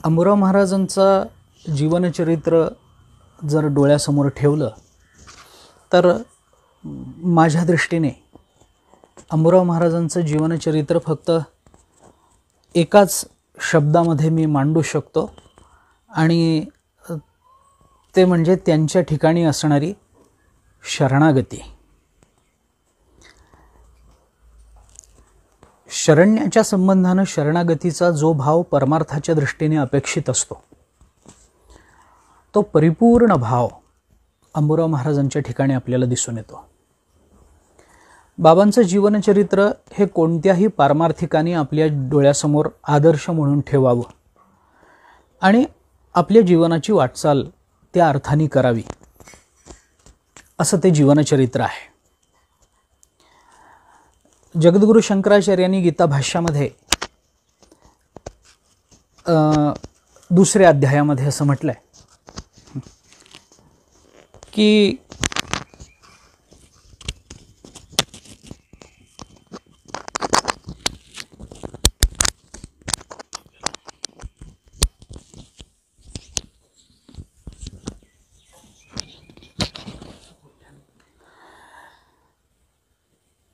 अंबुराव महाराजांचं जीवनचरित्र जर डोळ्यासमोर ठेवलं तर माझ्या दृष्टीने अंबुराव महाराजांचं जीवनचरित्र फक्त एकाच शब्दामध्ये मी मांडू शकतो आणि ते म्हणजे त्यांच्या ठिकाणी असणारी शरणागती. शरण्याच्या संबंधाने शरणागतीचा जो भाव परमार्थाच्या दृष्टीने अपेक्षित असतो तो परिपूर्ण भाव अंबुराव महाराजांच्या ठिकाणी आपल्याला दिसून येतो. बाबांचं जीवनचरित्र हे कोणत्याही पारमार्थिकाने आपल्या डोळ्यासमोर आदर्श म्हणून ठेवावं आणि आपल्या जीवनाची वाटचाल त्या अर्थाने करावी असं ते जीवनचरित्र आहे. जगद्गुरु शंकराचार्यांनी गीता भाष्यामध्ये दुसऱ्या अध्यायामध्ये असं म्हटलंय की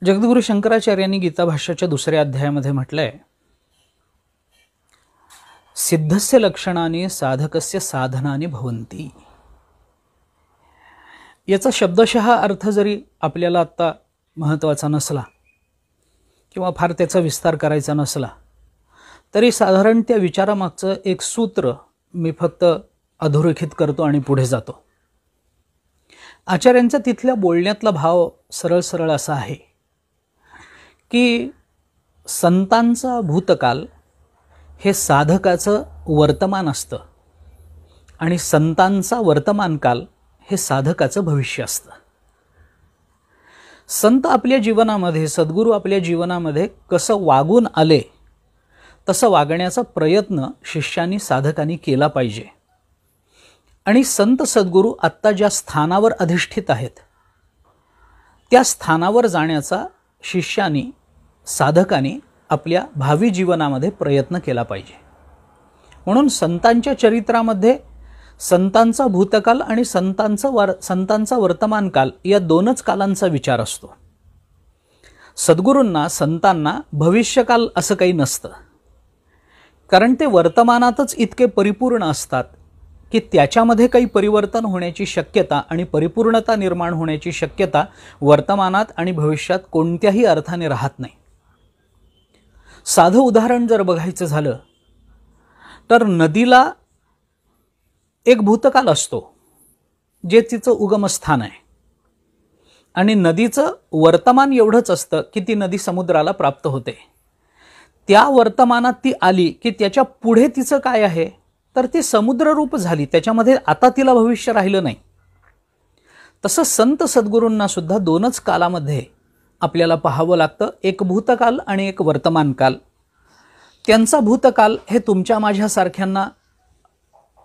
जगद्गुरु शंकराचार्यांनी गीता भाष्याच्या दुसऱ्या अध्यायामध्ये म्हटलंय, सिद्धस्य लक्षणाने साधकस्य साधनाने भवन्ति. याचा शब्दशः अर्थ जरी आपल्याला आता महत्त्वाचा नसला किंवा फार त्याचा विस्तार करायचा नसला तरी साधारण त्या विचारामागचं एक सूत्र मी फक्त अधोरेखित करतो आणि पुढे जातो. आचार्यांचा तिथल्या बोलण्यातला भाव सरळ सरळ असा आहे की संतांचा भूतकाल हे साधकाचं वर्तमान असतं आणि संतांचा वर्तमानकाल हे साधकाचं भविष्य असतं. संत आपल्या जीवनामध्ये, सद्गुरू आपल्या जीवनामध्ये कसं वागून आले तसं वागण्याचा प्रयत्न शिष्यांनी साधकांनी केला पाहिजे. आणि संत सद्गुरू आत्ता ज्या स्थानावर अधिष्ठित आहेत त्या स्थानावर जाण्याचा शिष्यांनी, साधकांनी आपल्या भावी जीवनामध्ये प्रयत्न केला पाहिजे. म्हणून संतांच्या चरित्रामध्ये संतांचा भूतकाल आणि संतांचा वर्तमानकाल या दोनच कालांचा विचार असतो. सद्गुरूंना, संतांना भविष्यकाल असं काही नसतं, कारण ते वर्तमानातच इतके परिपूर्ण असतात की त्याच्यामध्ये काही परिवर्तन होण्याची शक्यता आणि परिपूर्णता निर्माण होण्याची शक्यता वर्तमानात आणि भविष्यात कोणत्याही अर्थाने राहत नाही. साधं उदाहरण जर बघायचं झालं तर नदीला एक भूतकाल असतो जे तिचं उगमस्थान आहे आणि नदीचं वर्तमान एवढंच असतं की ती नदी समुद्राला प्राप्त होते. त्या वर्तमानात ती आली की त्याच्या पुढे तिचं काय आहे तर ती समुद्ररूप झाली, त्याच्यामध्ये आता तिला भविष्य राहिलं नाही. तसं संत सद्गुरूंना सुद्धा दोनच कालामध्ये आपल्याला पाहावं लागतं, एक भूतकाल आणि एक वर्तमानकाल. त्यांचा भूतकाल हे तुमच्या माझ्यासारख्यांना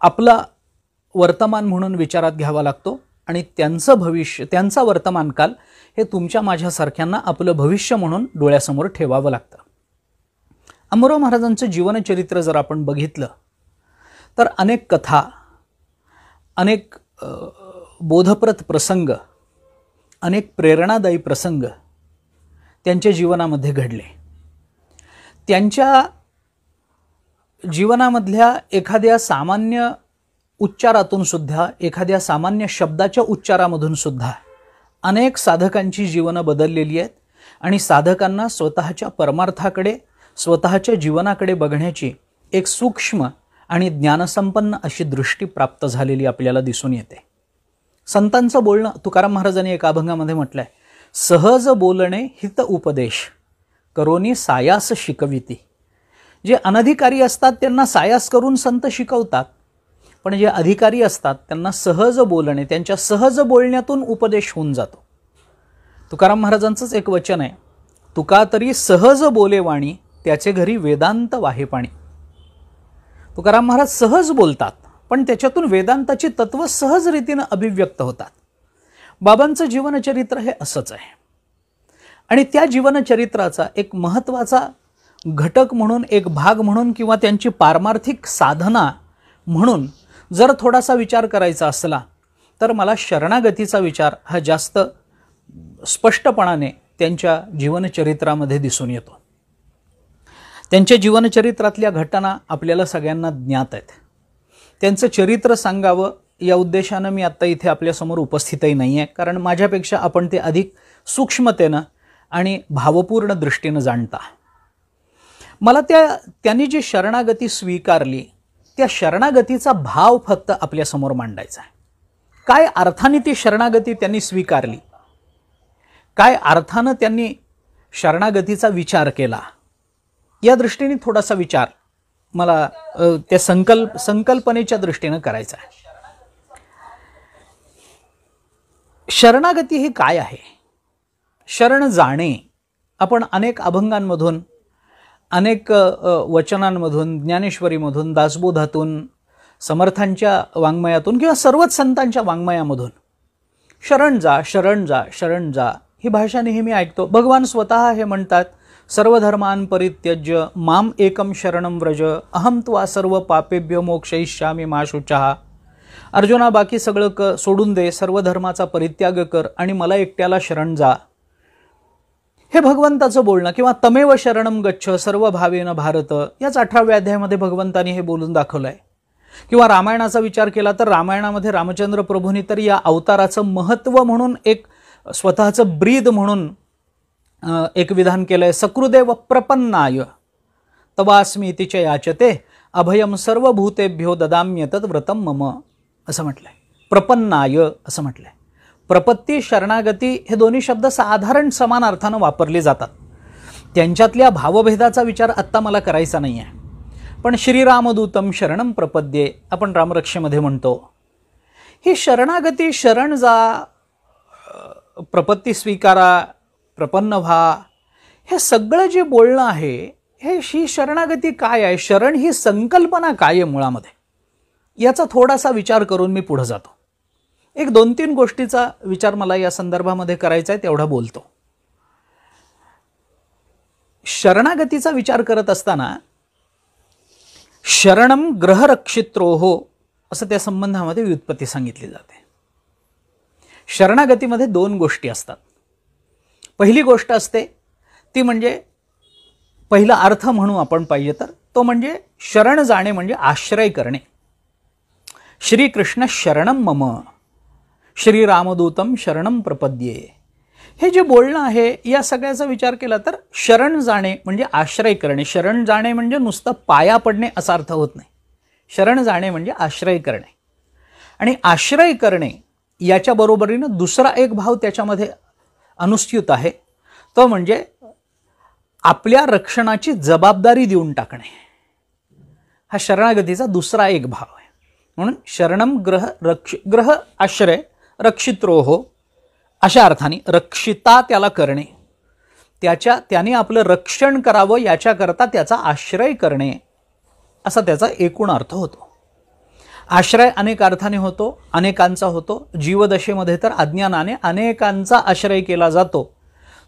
आपला वर्तमान म्हणून विचारात घ्यावा लागतो आणि त्यांचं भविष्य, त्यांचा वर्तमानकाल हे तुमच्या माझ्यासारख्यांना आपलं भविष्य म्हणून डोळ्यासमोर ठेवावं लागतं. अंबुराव महाराजांचं जीवनचरित्र जर आपण बघितलं तर अनेक कथा, अनेक बोधप्रद प्रसंग, अनेक प्रेरणादायी प्रसंग त्यांच्या जीवनामध्ये घडले. त्यांच्या जीवनामधल्या एखाद्या सामान्य उच्चारातून सुद्धा, एखाद्या सामान्य शब्दाच्या उच्चारामधून सुद्धा अनेक साधकांची जीवनं बदललेली आहेत आणि साधकांना स्वतःच्या परमार्थाकडे, स्वतःच्या जीवनाकडे बघण्याची एक सूक्ष्म आणि ज्ञानसंपन्न अशी दृष्टी प्राप्त झालेली आपल्याला दिसून येते. संतांचं बोलणं तुकाराम महाराजांनी एका अभंगामध्ये म्हटलंय, सहज बोलणे हित उपदेश करोनी सायास शिकविती. जे अनधिकारी असतात त्यांना सायास करून संत शिकवतात, पण जे अधिकारी असतात त्यांना सहज बोलणे, त्यांच्या सहज बोलण्यातून उपदेश होऊन जातो. तुकाराम महाराजांचंच एक वचन आहे, तुका तरी सहज बोले वाणी त्याचे घरी वेदांत वाहे पाणी. तुकाराम महाराज सहज बोलतात पण त्याच्यातून वेदांताची तत्व सहज रीतीने अभिव्यक्त होतात. बाबांचं जीवनचरित्र हे असंच आहे आणि त्या जीवनचरित्राचा एक महत्त्वाचा घटक म्हणून, एक भाग म्हणून किंवा त्यांची पारमार्थिक साधना म्हणून जर थोडासा विचार करायचा असला तर मला शरणागतीचा विचार हा जास्त स्पष्टपणाने त्यांच्या जीवनचरित्रामध्ये दिसून येतो. त्यांच्या जीवनचरित्रातल्या घटना आपल्याला सगळ्यांना ज्ञात आहेत. त्यांचं चरित्र सांगावं या उद्देशानं मी आत्ता इथे आपल्यासमोर उपस्थितही नाही आहे, कारण माझ्यापेक्षा आपण ते अधिक सूक्ष्मतेनं आणि भावपूर्ण दृष्टीनं जाणता. मला त्यांनी जी शरणागती स्वीकारली त्या शरणागतीचा भाव फक्त आपल्यासमोर मांडायचा आहे. काय अर्थाने ती शरणागती त्यांनी स्वीकारली, काय अर्थानं त्यांनी शरणागतीचा विचार केला, या दृष्टीने थोडासा विचार मला त्या संकल्पनेच्या दृष्टीनं करायचा आहे. शरणागती ही काय आहे? शरण जाणे आपण अनेक अभंगांमधून, अनेक वचनांमधून, ज्ञानेश्वरीमधून, दासबोधातून, समर्थांच्या वाङ्मयातून किंवा सर्वच संतांच्या वाङ्मयामधून शरण जा, शरण जा, शरण जा ही भाषा नेहमी ऐकतो. भगवान स्वतः हे म्हणतात, सर्वधर्मान् परित्यज्य माम एकम शरणं व्रज अहम त्वा सर्व पापेभ्यो मोक्षयिष्यामि मा शुचः. अर्जुना, बाकी सगळं सोडून दे, सर्व धर्माचा परित्याग कर आणि मला एकट्याला शरण जा. हे भगवंताचं बोलणं. किंवा तमेव शरणं गच्छ सर्व भावेन भारत, याच 18व्या अध्यायामध्ये भगवंतानी हे बोलून दाखवलं आहे. किंवा रामायणाचा विचार केला तर रामायणामध्ये रामचंद्र प्रभूंनी तर या अवताराचं महत्त्व म्हणून एक स्वतःचं ब्रीद म्हणून एक विधान केलंय. सकृदेव प्रपन्नाय तवास्मी इति याचते अभयम सर्वभूतेभ्यो ददाम्यतत् व्रतम मम, असं म्हटलंय. प्रपन्नाय असं म्हटलंय. प्रपत्ती, शरणागती हे दोन्ही शब्द साधारण समान अर्थानं वापरले जातात. त्यांच्यातल्या भावभेदाचा विचार आत्ता मला करायचा नाही आहे. पण श्रीरामदूतम शरणं प्रपद्ये आपण रामरक्षेमध्ये म्हणतो. ही शरणागती, शरण जा, प्रपत्ती स्वीकारा, प्रपन्न व्हा, हे सगळं जे बोलणं आहे, ही शरणागती काय आहे, शरण ही संकल्पना काय आहे मुळामध्ये, याचा थोडासा विचार करून मी पुढे जातो. एक 2-3 गोष्टीचा विचार मला या संदर्भामध्ये करायचा आहे, तेवढा बोलतो. शरणागतीचा विचार करत असताना शरणम ग्रहरक्षित्रोहो असं त्या संबंधामध्ये व्युत्पत्ती सांगितली जाते. शरणागतीमध्ये 2 गोष्टी असतात. पहिली गोष्ट असते ती म्हणजे, पहिला अर्थ म्हणू आपण पाहिजे तर, तो म्हणजे शरण जाणे म्हणजे आश्रय करणे. श्रीकृष्ण शरणम मम श्रीरामदूतम शरणम प्रपद्ये, हे जे बोलणं आहे या सगळ्याचा विचार केला तर शरण जाणे म्हणजे आश्रय करणे. शरण जाणे म्हणजे नुसतं पाया पडणे असा अर्थ होत नाही. शरण जाणे म्हणजे आश्रय करणे. आणि आश्रय करणे याच्या बरोबरीनं दुसरा एक भाव त्याच्यामध्ये अनुस्यूत आहे, तो म्हणजे आपल्या रक्षणाची जबाबदारी देऊन टाकणे. हा शरणागतीचा दुसरा एक भाव आहे. म्हणून शरणम ग्रह आश्रय रक्षित्रोहो अशा अर्थाने रक्षिता त्याला करणे, त्याने आपलं रक्षण करावं याच्याकरता त्याचा आश्रय करणे, असा त्याचा एकूण अर्थ होतो. आश्रय अनेक अर्थाने होतो, अनेकांचा होतो. जीवदशेमध्ये तर अज्ञानाने अनेकांचा आश्रय केला जातो.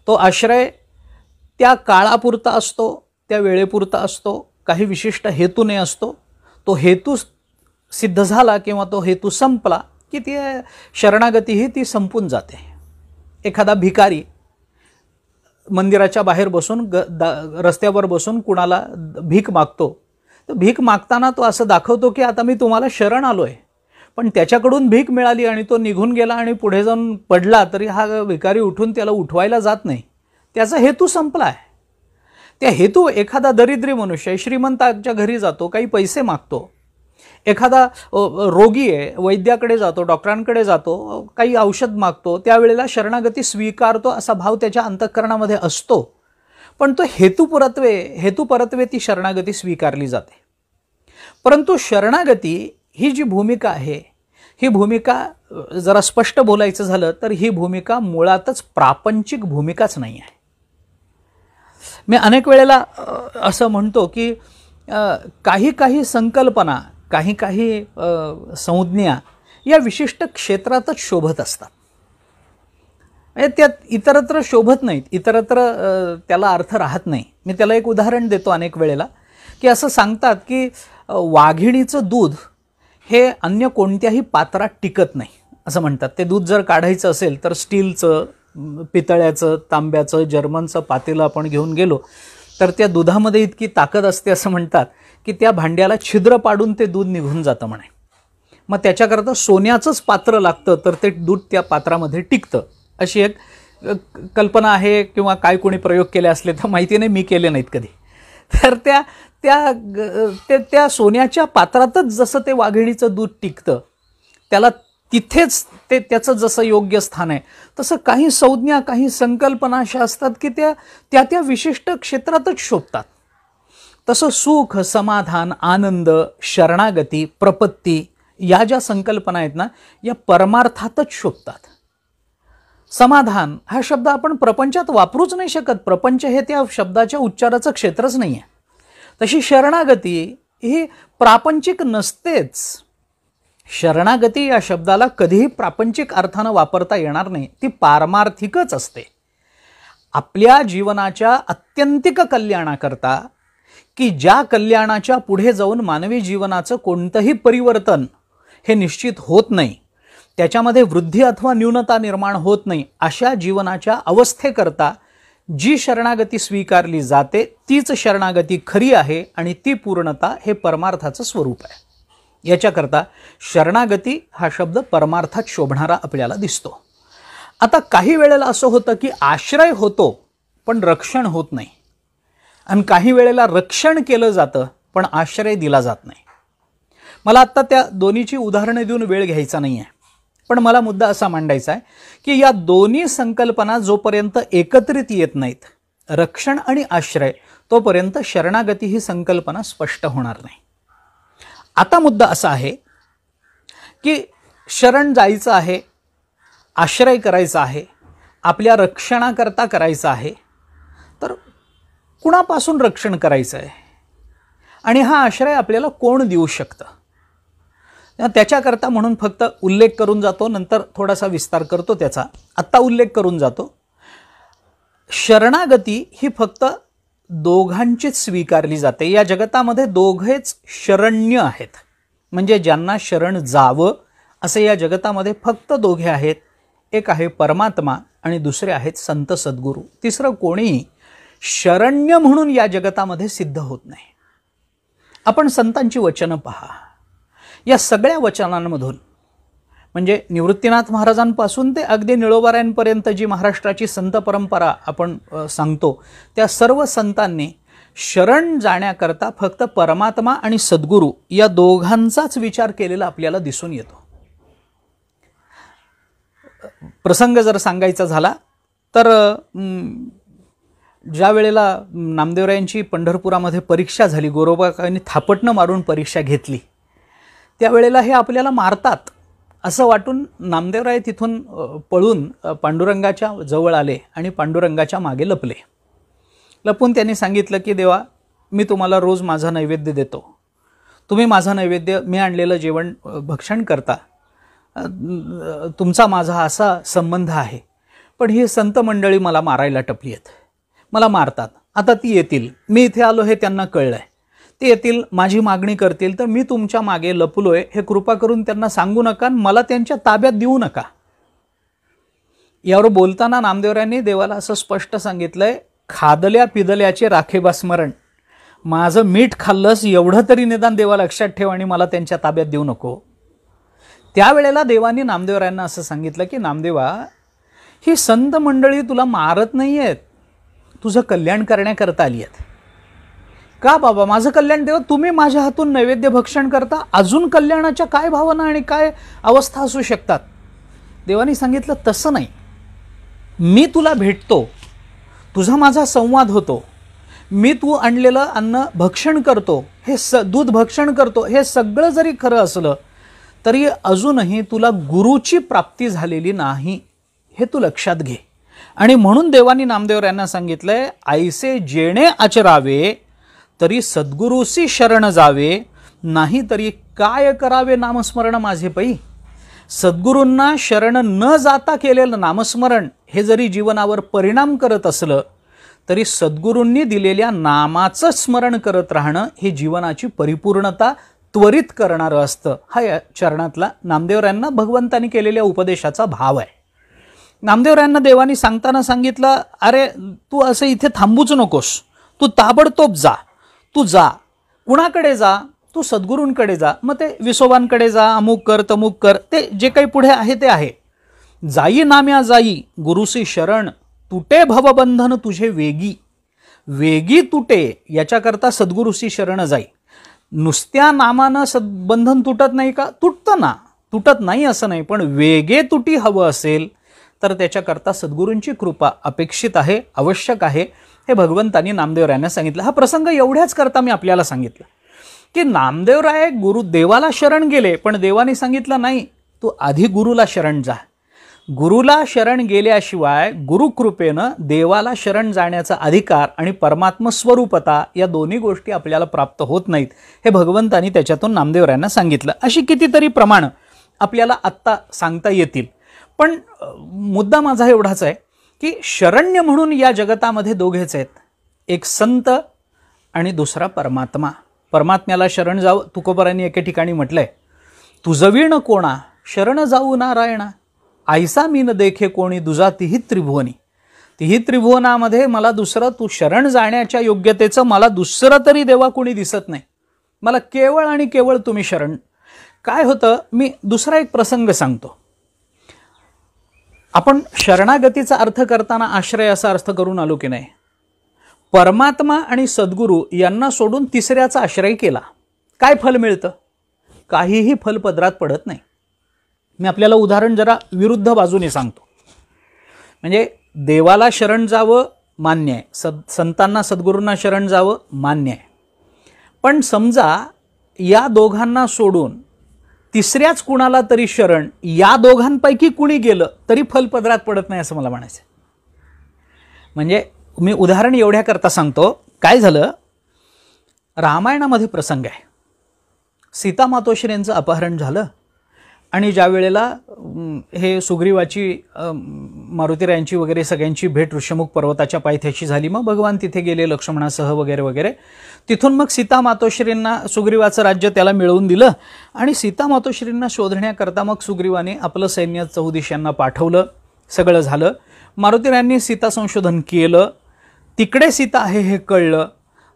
तो आश्रय त्या काळापुरता असतो, त्या वेळेपुरता असतो, काही विशिष्ट हेतूने असतो. तो हेतू सिद्ध झाला किंवा तो हेतू संपला की ती शरणागती ही ती संपून जाते. एखादा भिकारी मंदिराच्या बाहेर बसून रस्त्यावर बसून कुणाला भीक मागतो, तर भीक मागताना तो असं दाखवतो की आता मी तुम्हाला शरण आलोय, पण त्याच्याकडून भीक मिळाली आणि तो निघून गेला आणि पुढे जाऊन पडला तरी हा भिकारी उठून त्याला उठवायला जात नाही. त्याचा हेतू संपला आहे. त्या हेतू, एखादा दरिद्री मनुष्य श्रीमंताच्या घरी जातो, काही पैसे मागतो, एखादा रोगी आहे वैद्याकडे जातो, डॉक्टरांकडे जातो, काही औषध मागतो, त्यावेळेला शरणागती स्वीकारतो असा भाव त्याच्या अंतःकरणामध्ये असतो. पण तो हेतुपरत्वे ती शरणागती स्वीकारली जाते. परंतु शरणागती ही जी भूमिका आहे, ही भूमिका जरा स्पष्ट बोलायचं झालं तर ही भूमिका मुळातच प्रापंचिक भूमिकाच नाही आहे. मी अनेक वेळेला असं म्हणतो की काही संकल्पना, काही संज्ञा या विशिष्ट क्षेत्रातच शोभत असतात. म्हणजे त्यात इतरत्र शोभत नाहीत, इतरत्र त्याला अर्थ राहत नाही. मी त्याला एक उदाहरण देतो अनेक वेळेला, की असं सांगतात की वाघिणीचं दूध हे अन्य कोणत्याही पात्रात टिकत नाही असं म्हणतात. ते दूध जर काढायचं असेल तर स्टीलचं, पितळ्याचं, तांब्याचं, जर्मनचं पातेलं आपण घेऊन गेलो तर त्या दुधामध्ये इतकी ताकद असते असं म्हणतात की त्या भांड्याला छिद्र पाडून ते दूध निघून जातं म्हणे. मग त्याच्याकरता सोन्याचंच पात्र लागतं तर ते दूध त्या पात्रामध्ये टिकतं, अशी एक कल्पना आहे. किंवा काय कोणी प्रयोग केले असले तर माहिती नाही, मी केले नाहीत कधी. तर त्या सोन्याच्या पात्रातच जसं ते वाघिणीचं दूध टिकतं, त्याला तिथेच त्याचं जसं योग्य स्थान आहे, तसं काही संज्ञा, काही संकल्पना अशा असतात की त्या विशिष्ट क्षेत्रातच शोभतात. तसं सुख, समाधान, आनंद, शरणागती, प्रपत्ती या ज्या संकल्पना आहेत ना, या परमार्थातच शोभतात. समाधान हा शब्द आपण प्रपंचात वापरूच नाही शकत. प्रपंच हे त्या शब्दाच्या उच्चाराचं क्षेत्रच नाही आहे. तशी शरणागती ही प्रापंचिक नसतेच. शरणागती या शब्दाला कधीही प्रापंचिक अर्थानं वापरता येणार नाही, ती पारमार्थिकच असते. आपल्या जीवनाच्या अत्यंतिक कल्याणाकरता, की ज्या कल्याणाच्या पुढे जाऊन मानवी जीवनाचं कोणतंही परिवर्तन हे निश्चित होत नाही, त्याच्यामध्ये वृद्धी अथवा न्यूनता निर्माण होत नाही, अशा जीवनाच्या अवस्थेकरता जी शरणागती स्वीकारली जाते तीच शरणागती खरी आहे आणि ती पूर्णता हे परमार्थाचं स्वरूप आहे. याच्याकरता शरणागती हा शब्द परमार्थात शोभणारा आपल्याला दिसतो. आता काही वेळेला असं होतं की आश्रय होतो पण रक्षण होत नाही, आणि काही वेळेला रक्षण केलं जातं पण आश्रय दिला जात नाही. मला आत्ता त्या दोन्हीची उदाहरणं देऊन वेळ घ्यायचा नाही आहे, पण मला मुद्दा असा मांडायचा आहे की या दोन्ही संकल्पना जोपर्यंत एकत्रित येत नाहीत, रक्षण आणि आश्रय, तोपर्यंत शरणागती ही संकल्पना स्पष्ट होणार नाही. आता मुद्दा असा आहे की शरण जायचं आहे, आश्रय करायचा आहे, आपल्या रक्षणाकरता करायचं आहे, तर कुणापासून रक्षण करायचं आहे आणि हा आश्रय आपल्याला कोण देऊ शकतं? त्याच्याकरता म्हणून फक्त उल्लेख करून जातो, नंतर थोडासा विस्तार करतो त्याचा. आत्ता उल्लेख करून जातो. शरणागती ही फक्त दोघांचीच स्वीकारली जाते. या जगतामध्ये दोघेच शरण्य आहेत, म्हणजे ज्यांना शरण जावं असे या जगतामध्ये फक्त दोघे आहेत. एक आहे परमात्मा आणि दुसरे आहेत संत सद्गुरू. तिसरं कोणीही शरण्य म्हणून या जगतामध्ये सिद्ध होत नाही. आपण संतांची वचनं पहा. या सगळ्या वचनांमधून, म्हणजे निवृत्तीनाथ महाराजांपासून ते अगदी निळोबारायांपर्यंत जी महाराष्ट्राची संत परंपरा आपण सांगतो, त्या सर्व संतांनी शरण जाण्याकरता फक्त परमात्मा आणि सद्गुरू या दोघांचाच विचार केलेला आपल्याला दिसून येतो. प्रसंग जर सांगायचा झाला तर ज्या वेळेला नामदेवरायांची पंढरपुरामध्ये परीक्षा झाली, गोरोबाकांनी थापटणं मारून परीक्षा घेतली, त्यावेळेला हे आपल्याला मारतात असं वाटून नामदेवराय तिथून पळून पांडुरंगाच्या जवळ आले आणि पांडुरंगाच्या मागे लपले. लपून त्यांनी सांगितलं की देवा, मी तुम्हाला रोज माझा नैवेद्य देतो, तुम्ही माझा नैवेद्य, मी आणलेलं जेवण भक्षण करता, तुमचा माझा असा संबंध आहे, पण ही संत मंडळी मला मारायला टपली आहेत, मला मारतात. आता ती येतील, मी इथे आलो हे त्यांना कळलंय, ते येतील, माझी मागणी करतील, तर मी तुमच्या मागे लपलोय हे कृपा करून त्यांना सांगू नका, मला त्यांच्या ताब्यात देऊ नका. यावर बोलताना नामदेवरायांनी देवाला असं स्पष्ट सांगितलंय, खादल्या पिदल्याचे राखेबा स्मरण, माझं मीठ खाल्लंस एवढं तरी निदान देवा लक्षात ठेव आणि मला त्यांच्या ताब्यात देऊ नको. त्यावेळेला देवानी नामदेवरायांना असं सांगितलं की नामदेवा, ही संत मंडळी तुला मारत नाही आहेत, तुझं कल्याण करण्याकरता आली आहेत. का बाबा, माझं कल्याण देवा, तुम्ही माझ्या हातून नैवेद्य भक्षण करता, अजून कल्याणाच्या काय भावना आणि काय अवस्था असू शकतात? देवानी सांगितलं तसं नाही, मी तुला भेटतो, तुझा माझा संवाद होतो, मी तू आणलेलं अन्न भक्षण करतो, हे दूध भक्षण करतो, हे सगळं जरी खरं असलं तरी अजूनही तुला गुरुची प्राप्ती झालेली नाही, हे तू लक्षात घे. आणि म्हणून देवानी नामदेवरायांना सांगितलंय, ऐसे जेणे आचरावे तरी सद्गुरूसी शरण जावे, नाही तरी काय करावे नामस्मरण माझे पै. सद्गुरूंना शरण न जाता केलेलं नामस्मरण हे जरी जीवनावर परिणाम करत असलं तरी सद्गुरूंनी दिलेल्या नामाचं स्मरण करत राहणं ही जीवनाची परिपूर्णता त्वरित करणारं असतं. हा या चरणातला नामदेवरायांना भगवंतांनी केलेल्या उपदेशाचा भाव आहे. नामदेवरायांना देवानी सांगताना सांगितलं, अरे तू असं इथे थांबूच नकोस, तू ताबडतोब जा, तू जा. कुणाकडे जा? तू सद्गुरूंकडे जा. मग ते विसोबांकडे जा, अमुक कर तमुक कर, ते जे काही पुढे आहे ते आहे. जाई नाम्या जाई गुरुसी शरण, तुटे भवबंधन तुझे वेगी. वेगी तुटे याच्याकरता सद्गुरुसी शरण जाई. नुसत्या नामानं बंधन तुटत नाही का? तुटतं ना, तुटत नाही असं नाही, पण वेगे तुटी हवं असेल तर त्याच्याकरता सद्गुरूंची कृपा अपेक्षित आहे, आवश्यक आहे. हे भगवंतांनी नामदेवरायांना सांगितलं. हा प्रसंग एवढ्याच करता मी आपल्याला सांगितलं की नामदेवराय देवाला शरण गेले, पण देवाने सांगितलं नाही, तू आधी गुरुला शरण जा. गुरुला शरण गेल्याशिवाय गुरुकृपेनं देवाला शरण जाण्याचा अधिकार आणि परमात्म स्वरूपता या दोन्ही गोष्टी आपल्याला प्राप्त होत नाहीत. हे भगवंतांनी त्याच्यातून नामदेवरायांना सांगितलं. अशी कितीतरी प्रमाणं आपल्याला आत्ता सांगता येतील, पण मुद्दा माझा एवढाच आहे की शरण्य म्हणून या जगतामध्ये दोघेच आहेत, एक संत आणि दुसरा परमात्मा. परमात्म्याला शरण जावं. तुकोबारांनी एके ठिकाणी म्हटलंय, तुझवीण कोणा शरण जाऊ नारायणा, आयसा मीन देखे कोणी दुजा तिही त्रिभुवनी. तिही त्रिभुवनामध्ये मला दुसरं, तू शरण जाण्याच्या योग्यतेचं मला दुसरं तरी देवा कोणी दिसत नाही, मला केवळ आणि केवळ तुम्ही शरण. काय होतं, मी दुसरा एक प्रसंग सांगतो. आपण शरणागतीचा अर्थ करताना आश्रय असा अर्थ करून आलो की नाही. परमात्मा आणि सद्गुरू यांना सोडून तिसऱ्याचा आश्रय केला, काय फल मिळतं? काहीही फल पदरात पडत नाही. मी आपल्याला उदाहरण जरा विरुद्ध बाजूने सांगतो. म्हणजे देवाला शरण जावं मान्य आहे, संतांना सद्गुरूंना शरण जावं मान्य आहे, पण समजा या दोघांना सोडून तिसऱ्याच कुणाला तरी शरण, या दोघांपैकी कुणी गेलं तरी फल पदरात पडत नाही असं मला म्हणायचं. म्हणजे मी उदाहरण एवढ्या करता सांगतो. काय झालं, रामायणामध्ये प्रसंग आहे. सीता मातोश्रींचं अपहरण झालं आणि ज्या वेळेला हे सुग्रीवाची मारुतीरायांची वगैरे सगळ्यांची भेट ऋषमुख पर्वताच्या पायथ्याशी झाली. मग भगवान तिथे गेले लक्ष्मणासह वगैरे वगैरे. तिथून मग सीता मातोश्रींना सुग्रीवाचं राज्य त्याला मिळवून दिलं आणि सीता मातोश्रींना शोधण्याकरता मग सुग्रीवाने आपलं सैन्य चौदिशांना पाठवलं. सगळं झालं. मारुतीरायांनी सीता संशोधन केलं. तिकडे सीता आहे हे कळलं.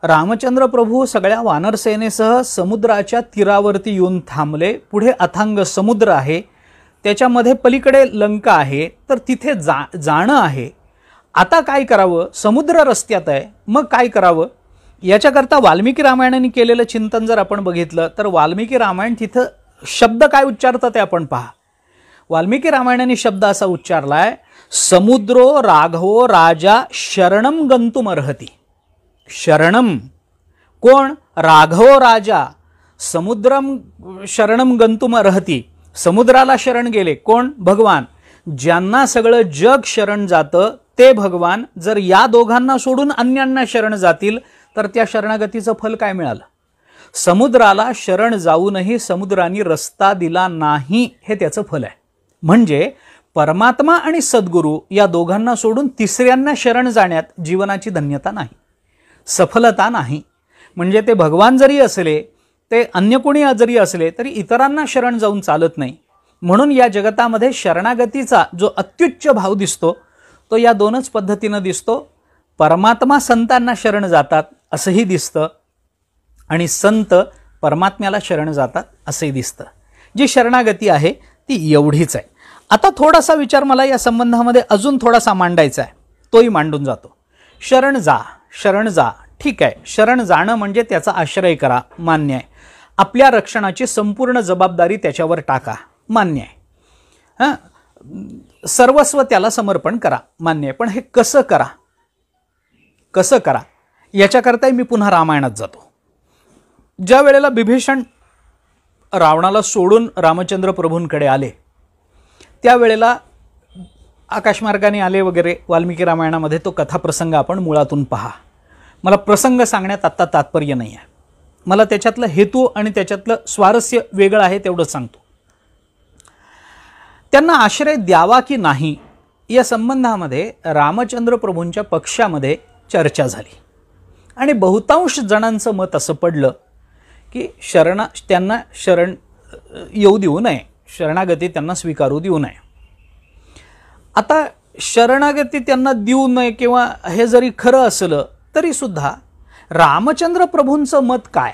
रामचंद्र प्रभू सगळ्या वानर सेनेसह समुद्राच्या तीरावरती येऊन थांबले. पुढे अथांग समुद्र आहे, त्याच्यामध्ये पलीकडे लंका आहे, तर तिथे जाणं आहे. आता काय करावं? समुद्र रस्त्यात आहे, मग काय करावं? याच्याकरता वाल्मिकी रामायणाने केलेलं चिंतन जर आपण बघितलं तर वाल्मिकी रामायण तिथं शब्द काय उच्चारतं ते आपण पहा. वाल्मिकी रामायणाने शब्द असा उच्चारलाय, समुद्रो राघवो राजा शरणम गंतुम अर्हती. शरणम कोण? राघवो राजा समुद्रम शरणम गंतुम अर्हती. समुद्राला शरण गेले कोण? भगवान. ज्यांना सगळं जग शरण जातं ते भगवान जर या दोघांना सोडून अन्यांना शरण जातील तर त्या शरणागतीचं फल काय मिळालं? समुद्राला शरण जाऊनही समुद्राने रस्ता दिला नाही, हे त्याचं फल आहे. म्हणजे परमात्मा आणि सद्गुरू या दोघांना सोडून तिसऱ्यांना शरण जाण्यात जीवनाची धन्यता नाही, सफलता नाही. म्हणजे ते भगवान जरी असले, ते अन्य कोणी जरी असले तरी इतरांना शरण जाऊन चालत नाही. म्हणून या जगतामध्ये शरणागतीचा जो अत्युच्च भाव दिसतो तो या दोनच पद्धतीनं दिसतो. परमात्मा संतांना शरण जातात असंही दिसतं आणि संत परमात्म्याला शरण जातात असंही दिसतं. जी शरणागती आहे ती एवढीच आहे. आता थोडासा विचार मला या संबंधामध्ये अजून थोडासा मांडायचा आहे, तोही मांडून जातो. शरण जा, शरण जा, ठीक आहे. शरण जाणं म्हणजे त्याचा आश्रय करा, मान्य आहे. आपल्या रक्षणाची संपूर्ण जबाबदारी त्याच्यावर टाका, मान्य आहे. सर्वस्व त्याला समर्पण करा, मान्य आहे. पण हे कसं करा, कसं करा याच्याकरताही मी पुन्हा रामायणात जातो. ज्या वेळेला बिभीषण रावणाला सोडून रामचंद्र प्रभूंकडे आले त्यावेळेला आकाशमार्गाने आले वगैरे, वाल्मिकी रामायणामध्ये तो कथाप्रसंग आपण मुळातून पहा. मला प्रसंग सांगण्यात आत्ता तात्पर्य नाही आहे, मला त्याच्यातलं हेतू आणि त्याच्यातलं स्वारस्य वेगळं आहे तेवढंच सांगतो. त्यांना आश्रय द्यावा की नाही या संबंधामध्ये रामचंद्र प्रभूंच्या पक्षामध्ये चर्चा झाली आणि बहुतांश जणांचं मत असं पडलं की त्यांना शरण येऊ देऊ नये, शरणागती त्यांना स्वीकारू देऊ नये. आता शरणागती त्यांना देऊ नये किंवा हे जरी खरं असलं तरी सुद्धा रामचंद्र प्रभूंचं मत काय?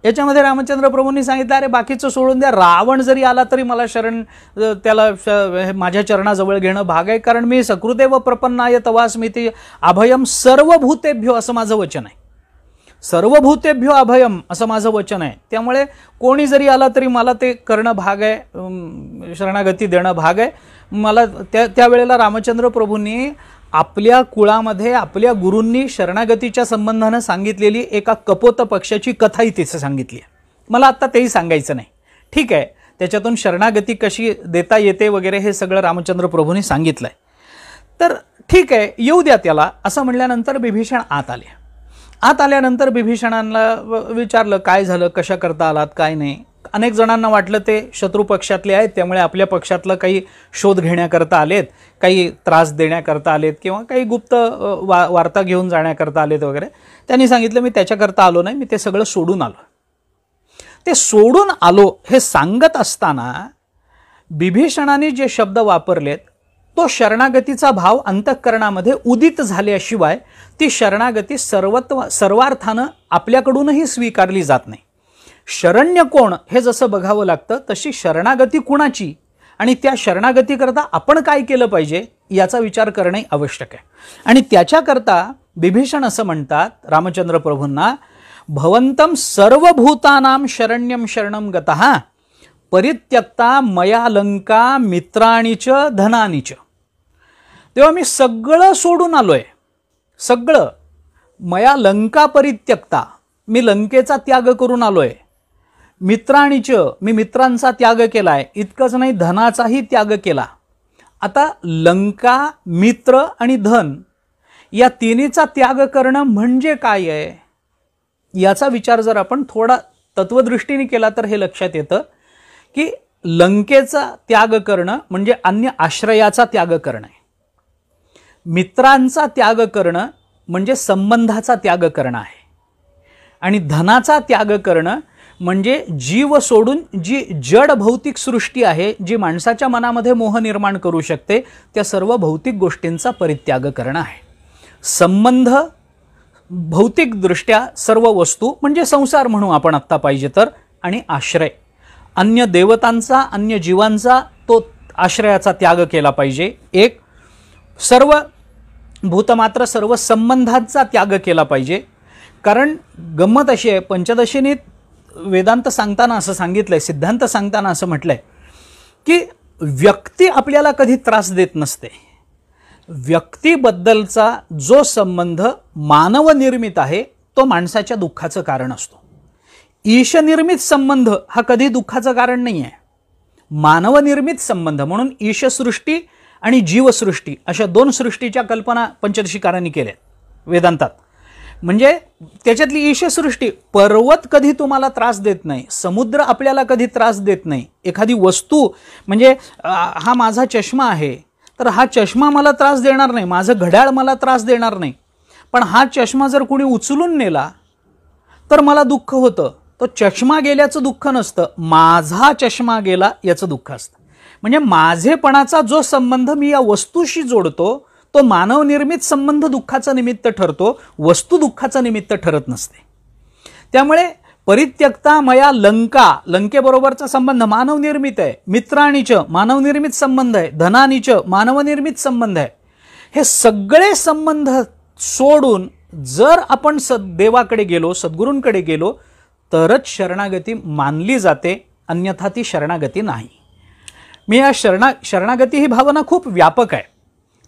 याच्यामध्ये रामचंद्र प्रभूंनी सांगितलं, अरे बाकीचं सोडून द्या, रावण जरी आला तरी मला त्याला माझ्या चरणाजवळ घेणं भाग आहे, कारण मी सकृदेव प्रपन्नाय तवास्मीति अभयम सर्वभूतेभ्यो असं माझं वचन आहे. सर्वभूतेभ्यो अभयम असं माझं वचन आहे. त्यामुळे कोणी जरी आला तरी मला ते करणं भाग आहे, शरणागती देणं भाग आहे. मला त्यावेळेला रामचंद्र प्रभूंनी आपल्या कुळामध्ये आपल्या गुरूंनी शरणागतीच्या संबंधानं सांगितलेली एका कपोत पक्षाची कथाही तिथे सांगितली आहे. मला आत्ता तेही सांगायचं नाही, ठीक आहे. त्याच्यातून शरणागती कशी देता येते वगैरे हे सगळं रामचंद्र प्रभूंनी सांगितलंय. तर ठीक आहे, येऊ द्या त्याला असं म्हणल्यानंतर बिभीषण आत आले. आत आल्यानंतर बिभीषणांना विचारलं, काय झालं, कशा करता आलात, काय नाही. अनेक जणांना वाटलं ते शत्रू पक्षातले आहेत, त्यामुळे आपल्या पक्षातलं काही शोध घेण्याकरता आलेत, काही त्रास देण्याकरता आलेत किंवा काही गुप्त वार्ता घेऊन जाण्याकरता आलेत वगैरे. त्यांनी सांगितलं, मी त्याच्याकरता आलो नाही, मी ते सगळं सोडून आलो. ते सोडून आलो हे सांगत असताना बिभीषणाने जे शब्द वापरलेत तो शरणागतीचा भाव अंतःकरणामध्ये उदित झाल्याशिवाय ती शरणागती सर्वार्थानं आपल्याकडूनही स्वीकारली जात नाही. शरण्य कोण हे जसं बघावं लागतं तशी शरणागती कुणाची आणि त्या शरणागतीकरता आपण काय केलं पाहिजे याचा विचार करणे आवश्यक आहे. आणि त्याच्याकरता बिभीषण असं म्हणतात रामचंद्र प्रभूंना, भवंतम सर्वभूतानां शरण्यम शरणम गतः परित्यक्ता मया लंका मित्राणीच धनानीच. तेव्हा मी सगळं सोडून आलोय, सगळं. मया लंका परित्यक्ता, मी लंकेचा त्याग करून आलोय. मित्राणीच, मी मित्रांचा त्याग केलाय. इतकंच नाही, धनाचाही त्याग केला. आता लंका, मित्र आणि धन या तिन्हीचा त्याग करणं म्हणजे काय आहे याचा विचार जर आपण थोडा तत्वदृष्टीने केला तर हे लक्षात येतं की लंकेचा त्याग करणं म्हणजे अन्य आश्रयाचा त्याग करणं आहे. मित्रांचा त्याग करणं म्हणजे संबंधाचा त्याग करणं आहे. आणि धनाचा त्याग करणं म्हणजे जीव सोडून जी जड भौतिक सृष्टी आहे, जी माणसाच्या मनामध्ये मोह निर्माण करू शकते, त्या सर्व भौतिक गोष्टींचा परित्याग करणं आहे. संबंध भौतिकदृष्ट्या सर्व वस्तू म्हणजे संसार म्हणू आपण आत्ता पाहिजे तर, आणि आश्रय अन्य देवतांचा, अन्य जीवांचा, तो आश्रयाचा त्याग केला पाहिजे. एक सर्व भूतमात्र सर्व संबंधांचा त्याग केला पाहिजे. कारण गंमत अशी आहे, पंचदशीने वेदांत सांगताना असं सांगितलंय, सिद्धांत सांगताना असं म्हटलंय की व्यक्ती आपल्याला कधी त्रास देत नसते. व्यक्तीबद्दलचा जो संबंध मानवनिर्मित आहे तो माणसाच्या दुःखाचं कारण असतो. ईशनिर्मित संबंध हा कधी दुःखाचं कारण नाही आहे, मानवनिर्मित संबंध. म्हणून ईशसृष्टी आणि जीवसृष्टी अशा दोन सृष्टीच्या कल्पना पंचदशीकारांनी केल्या वेदांतात. म्हणजे त्याच्यातली ईशसृष्टी, पर्वत कधी तुम्हाला त्रास देत नाही, समुद्र आपल्याला कधी त्रास देत नाही. एखादी वस्तू म्हणजे हा माझा चष्मा आहे तर हा चष्मा मला त्रास देणार नाही, माझं घड्याळ मला त्रास देणार नाही. पण हा चष्मा जर कोणी उचलून नेला तर मला दुःख होतं. तो चष्मा गेल्याचं दुःख नसतं, माझा चष्मा गेला याचं दुःख असतं. म्हणजे माझेपणाचा जो संबंध मी या वस्तूशी जोडतो तो मानवनिर्मित संबंध दुःखाचा निमित्त ठरतो, वस्तू दुःखाचा निमित्त ठरत नसते. त्यामुळे परित्यक्ता मया लंका, लंकेबरोबरचा संबंध मानवनिर्मित आहे. मित्राणीच मानवनिर्मित संबंध आहे. धनानीच मानवनिर्मित संबंध आहे. हे सगळे संबंध सोडून जर आपण देवाकडे गेलो, सद्गुरूंकडे गेलो तरच शरणागती मानली जाते, अन्यथा ती शरणागती नाही. मी या शरणागती ही भावना खूप व्यापक आहे.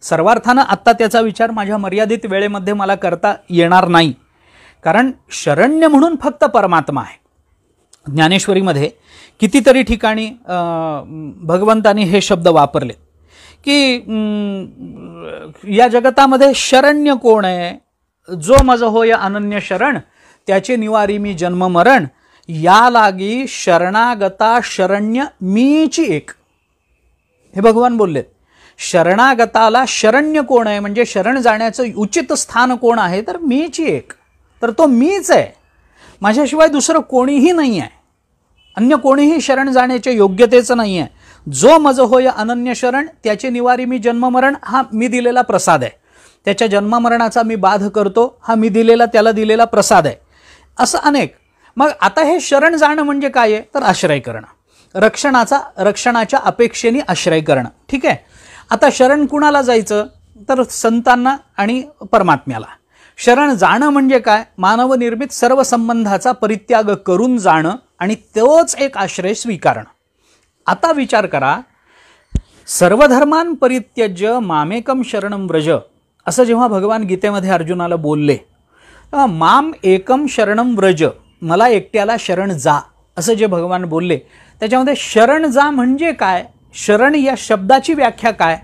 सर्वार्थानं आत्ता त्याचा विचार माझ्या मर्यादित वेळेमध्ये मला करता येणार नाही, कारण शरण्य म्हणून फक्त परमात्मा आहे. ज्ञानेश्वरीमध्ये कितीतरी ठिकाणी भगवंतांनी हे शब्द वापरले की या जगतामध्ये शरण्य कोण आहे, जो मज होय अनन्य शरण, त्याचे निवारी मी जन्म मरण, या लागी शरणागता शरण्य मीची एक. हे भगवान बोललेत. शरणागताला शरण्य कोण आहे, म्हणजे शरण जाण्याचं उचित स्थान कोण आहे, तर मीच एक. तर तो मीच आहे, माझ्याशिवाय दुसरं कोणीही नाही आहे, अन्य कोणीही शरण जाण्याच्या योग्यतेचं नाही आहे. जो मज होय अनन्य शरण, त्याचे निवारी मी जन्ममरण, हा मी दिलेला प्रसाद आहे. त्याच्या जन्ममरणाचा मी बाध करतो, हा मी दिलेला त्याला दिलेला प्रसाद आहे. असं अनेक. मग आता हे शरण जाणं म्हणजे काय आहे, तर आश्रय करणं, रक्षणाच्या अपेक्षेने आश्रय करणं. ठीक आहे. आता शरण कुणाला जायचं, तर संतांना आणि परमात्म्याला. शरण जाणं म्हणजे काय, मानवनिर्मित सर्व संबंधाचा परित्याग करून जाणं आणि तोच एक आश्रय स्वीकारणं. आता विचार करा, सर्वधर्मान परित्यज्य मामेकम शरणं व्रज, असं जेव्हा भगवान गीतेमध्ये अर्जुनाला बोलले, माम एकम शरणं व्रज, मला एकट्याला शरण जा, असं जे भगवान बोलले, त्याच्यामध्ये शरण जा म्हणजे काय, शरण या शब्दाची व्याख्या काय,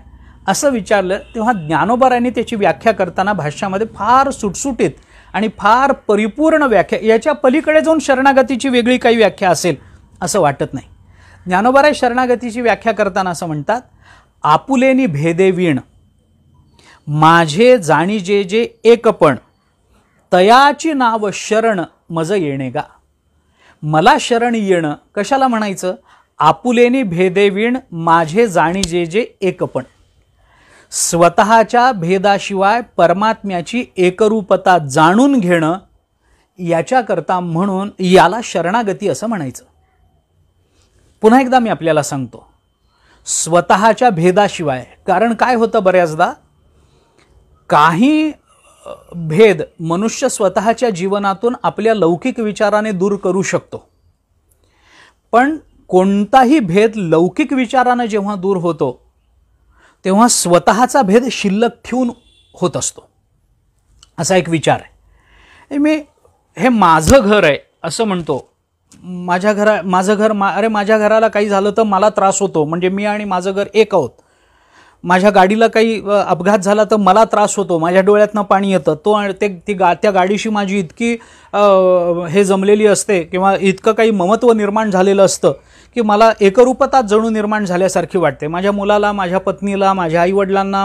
असं विचारलं तेव्हा ज्ञानोबारायांनी त्याची व्याख्या करताना भाष्यामध्ये फार सुटसुटीत आणि फार परिपूर्ण व्याख्या, याच्या पलीकडे जाऊन शरणागतीची वेगळी काही व्याख्या असेल असं वाटत नाही. ज्ञानोबाराय शरणागतीची व्याख्या करताना असं म्हणतात, आपुलेनी भेदे वीण माझे जाणी जे जे एकपण, तयाची नाव शरण मज येणे गा. मला शरण येणं कशाला म्हणायचं, आपुलेनी भेदे वीण माझे जाणी जे जे एकपण. स्वतःच्या भेदाशिवाय परमात्म्याची एकरूपता जाणून घेणं, याच्याकरता म्हणून याला शरणागती असं म्हणायचं. पुन्हा एकदा मी आपल्याला सांगतो, स्वतःच्या भेदाशिवाय. कारण काय होतं, बऱ्याचदा काही भेद मनुष्य स्वतःच्या जीवनातून आपल्या लौकिक विचाराने दूर करू शकतो, पण कोणताही भेद लौकिक विचाराने जेव्हा दूर होतो तेव्हा स्वतःचा भेद शिल्लक ठेवून होत असतो. असा एक विचार आहे. हे माझं घर आहे असं म्हणतो, माझ्या घराला काही झालं तर मला त्रास होतो, म्हणजे मी आणि माझं घर एक आहोत. माझ्या गाडीला काही अपघात झाला तर मला त्रास होतो, माझ्या डोळ्यातनं पाणी येतं, त्या गाडीशी माझी इतकी हे जमलेली असते किंवा इतकं काही ममत्व निर्माण झालेलं असतं की मला एकरूपता जणू निर्माण झाल्यासारखी वाटते. माझ्या मुलाला, माझ्या पत्नीला, माझ्या आईवडिलांना,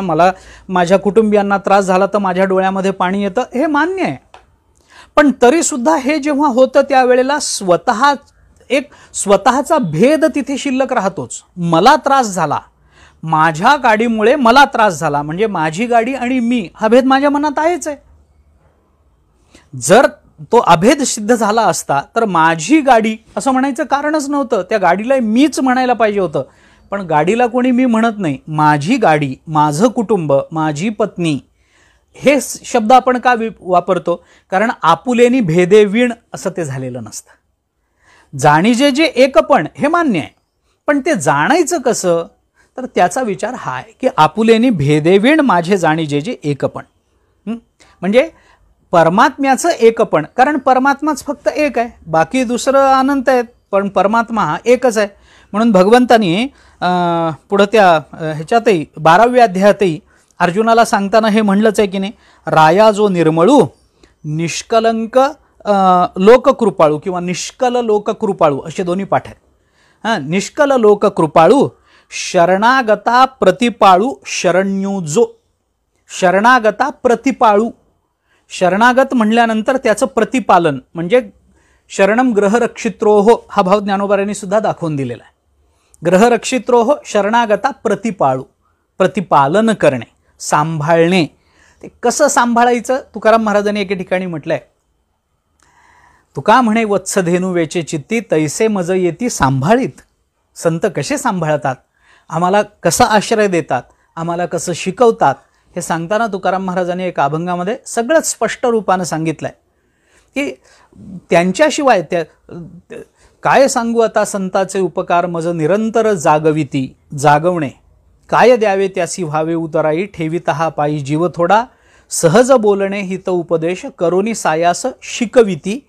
माझ्या कुटुंबियांना त्रास झाला तर माझ्या डोळ्यामध्ये पाणी येतं, हे मान्य आहे. पण तरीसुद्धा हे जेव्हा होतं त्यावेळेला स्वतःचा भेद तिथे शिल्लक राहतोच. मला त्रास झाला, माझ्या गाडीमुळे मला त्रास झाला, म्हणजे माझी गाडी आणि मी, हा भेद माझ्या मनात आहेच आहे. जर तो अभेद सिद्ध झाला असता तर माझी गाडी असं म्हणायचं कारणच नव्हतं, त्या गाडीला मीच म्हणायला पाहिजे होतं. पण गाडीला कोणी मी म्हणत नाही, माझी गाडी, माझं कुटुंब, माझी पत्नी, हे शब्द आपण का वापरतो, कारण आपुलेनी भेदे वीण असं ते झालेलं नसतं. जाणीजे जे एकपण हे मान्य आहे, पण ते जाणायचं कसं, तर त्याचा विचार हा आहे की आपुलेनी भेदे वीण माझे जाणीजे जे एकपण, म्हणजे परमात्म्याचं एकपण. कारण परमात्माच फक्त एक आहे, बाकी दुसरं अनंत आहेत, पण परमात्मा हा एकच आहे. म्हणून भगवंतांनी पुढं त्या ह्याच्यातही 12व्या अध्यायातही अर्जुनाला सांगताना हे म्हणलंच आहे की नाही, राया जो निर्मळू निष्कलंक लोककृपाळू किंवा निष्कल लोककृपाळू असे दोन्ही पाठ आहेत. निष्कल लोककृपाळू शरणागता प्रतिपाळू शरण्युजो. शरणागता प्रतिपाळू, शरणागत म्हणल्यानंतर त्याचं प्रतिपालन म्हणजे शरणम ग्रहरक्षित्रोह, हा भाव ज्ञानोबारायांनी सुद्धा दाखवून दिलेला आहे. ग्रहरक्षित्रोह शरणागता प्रतिपाळू, प्रतिपालन करणे, सांभाळणे. ते कसं सांभाळायचं, तुकाराम महाराजांनी एके ठिकाणी म्हटलंय, तुका म्हणे वत्सधेनु वेचे चित्ती, तैसे मज येती सांभाळीत. संत कसे सांभाळतात, आम्हाला कसा आश्रय देतात, आम्हाला कसं शिकवतात, हे सांगताना तुकाराम महाराजांनी एका अभंगामध्ये सगळंच स्पष्ट रूपानं सांगितलंय की त्यांच्याशिवाय काय सांगू आता संताचे उपकार मज निरंतर जागविती. जागवणे काय द्यावे त्यासी व्हावे उतराई, ठेविता पायी जीव थोडा, सहज बोलणे हित उपदेश करोनी सायास शिकविती.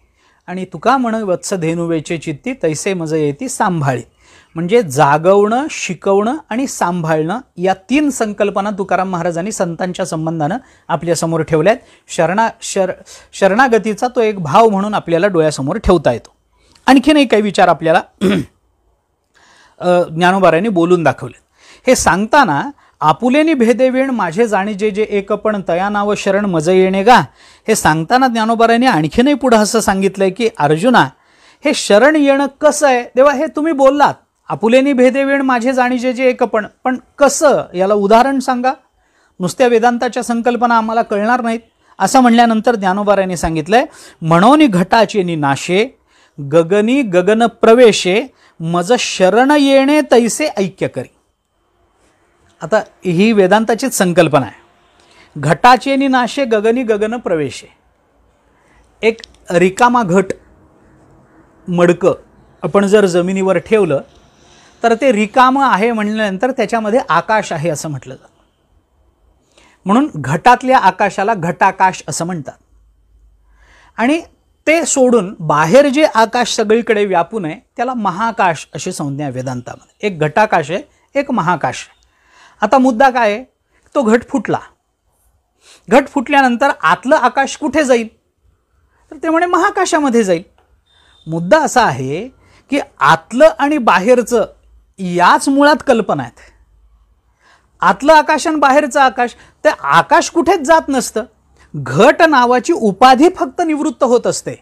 आणि तुका म्हण वत्स धेनुवेचे चित्ती, तैसे मज येती सांभाळी. म्हणजे जागवणं, शिकवणं आणि सांभाळणं या 3 संकल्पना तुकाराम महाराजांनी संतांच्या संबंधानं आपल्यासमोर ठेवल्यात. शरणागतीचा तो एक भाव म्हणून आपल्याला डोळ्यासमोर ठेवता येतो. आणखीनही काही विचार आपल्याला ज्ञानोबारायांनी बोलून दाखवले. हे सांगताना आपुलेनी भेदेवीण माझे जाणीजे जे एक पण तया नाव शरण मज येणे गा. हे सांगताना ज्ञानोबारायांनी आणखीनही पुढे असं सांगितलंय की अर्जुना, हे शरण येणं कसं आहे देवा, हे तुम्ही बोललात. आपुलेनी भेदेवीण माझे जाणीजे जे एक पण कसं, याला उदाहरण सांगा. नुसत्या वेदांताच्या संकल्पना आम्हाला कळणार नाहीत. असं म्हणल्यानंतर ज्ञानोबारायांनी सांगितलंय, म्हणोनी घटाचे नि नाशे गगनी गगन प्रवेशे मज शरण येणे तैसे ऐक्य करी. आता ही वेदांताचीच संकल्पना आहे. घटाचे नि नाशे गगनी गगन प्रवेशे. एक रिकामा घट, मडकं आपण जर जमिनीवर ठेवलं तर ते रिकामं आहे म्हणल्यानंतर त्याच्यामध्ये आकाश आहे असं म्हटलं जातं. म्हणून घटातल्या आकाशाला घटाकाश असं म्हणतात. आणि ते सोडून बाहेर जे आकाश सगळीकडे व्यापून आहे त्याला महाकाश अशी संज्ञा वेदांतामध्ये. एक घटाकाश आहे, एक महाकाश आहे. आता मुद्दा काय आहे, तो घट फुटला. घट फुटल्यानंतर आतलं आकाश कुठे जाईल, तर ते म्हणे महाकाशामध्ये जाईल. मुद्दा असा आहे की आतलं आणि बाहेरचं याच मुळात कल्पना आहेत. आतलं आकाश आणि बाहेरचं आकाश, ते आकाश कुठेच जात नसतं. घट नावाची उपाधी फक्त निवृत्त होत असते.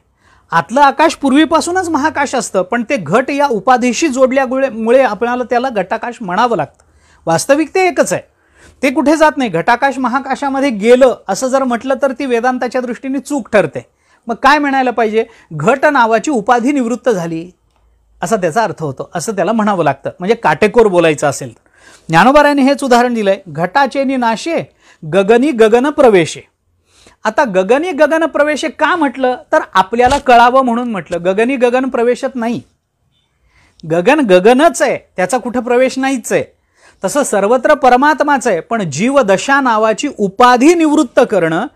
आतलं आकाश पूर्वीपासूनच महाकाश असतं, पण ते घट या उपाधीशी जोडल्यामुळे आपल्याला त्याला घटाकाश म्हणावं लागतं. वास्तविक ते एकच आहे, ते कुठे जात नाही. घटाकाश महाकाशामध्ये गेलं असं जर म्हटलं तर ती वेदांताच्या दृष्टीने चूक ठरते. मग काय म्हणायला पाहिजे, घट नावाची उपाधी निवृत्त झाली असा त्याचा अर्थ होतो, असं त्याला म्हणावं लागतं. म्हणजे काटेकोर बोलायचं असेल तर. ज्ञानोबारायांनी हेच उदाहरण दिलंय, घटाचे नि नाशे गगनी गगन प्रवेशे. आता गगनी गगन प्रवेशे का म्हटलं, तर आपल्याला कळावं म्हणून म्हटलं. गगनी गगन प्रवेशत नाही, गगन गगनच आहे, त्याचा कुठं प्रवेश नाहीच आहे. तसं सर्वत्र परमात्माच आहे, पण जीवदशा नावाची उपाधी निवृत्त करणं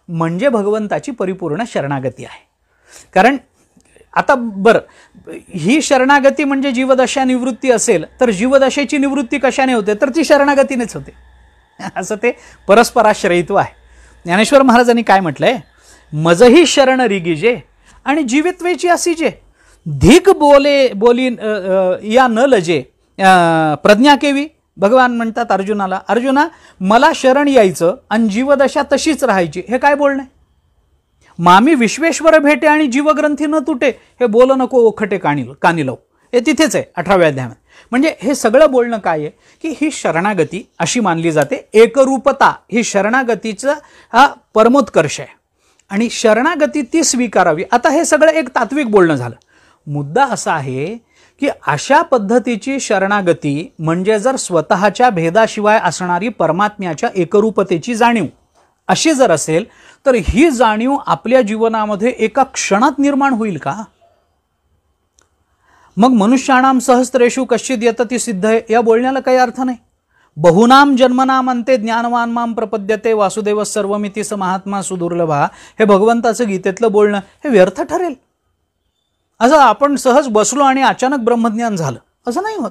म्हणजे भगवंताची परिपूर्ण शरणागती आहे. कारण आता बरं, ही शरणागती म्हणजे जीवदशा निवृत्ती असेल तर जीवदशेची निवृत्ती कशाने होते, तर ती शरणागतीनेच होते. असं ते परस्पराश्रयित्व आहे. ज्ञानेश्वर महाराजांनी काय म्हटलंय, मजही शरण रिगिजे आणि जीवित्वेची असी जे धिक बोली या न लजे प्रज्ञा केवी. भगवान म्हणतात अर्जुनाला, अर्जुना मला शरण यायचं आणि जीवदशा तशीच राहायची, हे काय बोलणे. मामी विश्वेश्वर भेटे आणि जीवग्रंथी न तुटे, हे बोल नको ओखटे कानी लावू, हे तिथेच आहे 18व्या अध्यायात. म्हणजे हे सगळं बोलणं काय आहे की ही शरणागती अशी मानली जाते. एकरूपता ही शरणागतीचा हा परमोत्कर्ष आहे आणि शरणागती ती स्वीकारावी. आता हे सगळं एक तात्विक बोलणं झालं. मुद्दा असा आहे की अशा पद्धतीची शरणागती म्हणजे जर स्वतःच्या भेदाशिवाय असणारी परमात्म्याच्या एकरूपतेची जाणीव अशी जर असेल तर ही जाणीव आपल्या जीवनामध्ये एका क्षणात निर्माण होईल का. मग मनुष्याणाम सहस्त्रेषु कश्चिद यतती सिद्ध आहे या बोलण्याला काही अर्थ नाही. बहुनाम जन्मनाम अंते ज्ञानवान माम प्रपद्यते वासुदेव सर्वमिती स महात्मा सुदुर्लभा, हे भगवंताचं गीतेतलं बोलणं हे व्यर्थ ठरेल. असं आपण सहज बसलो आणि अचानक ब्रह्मज्ञान झालं असं नाही होत.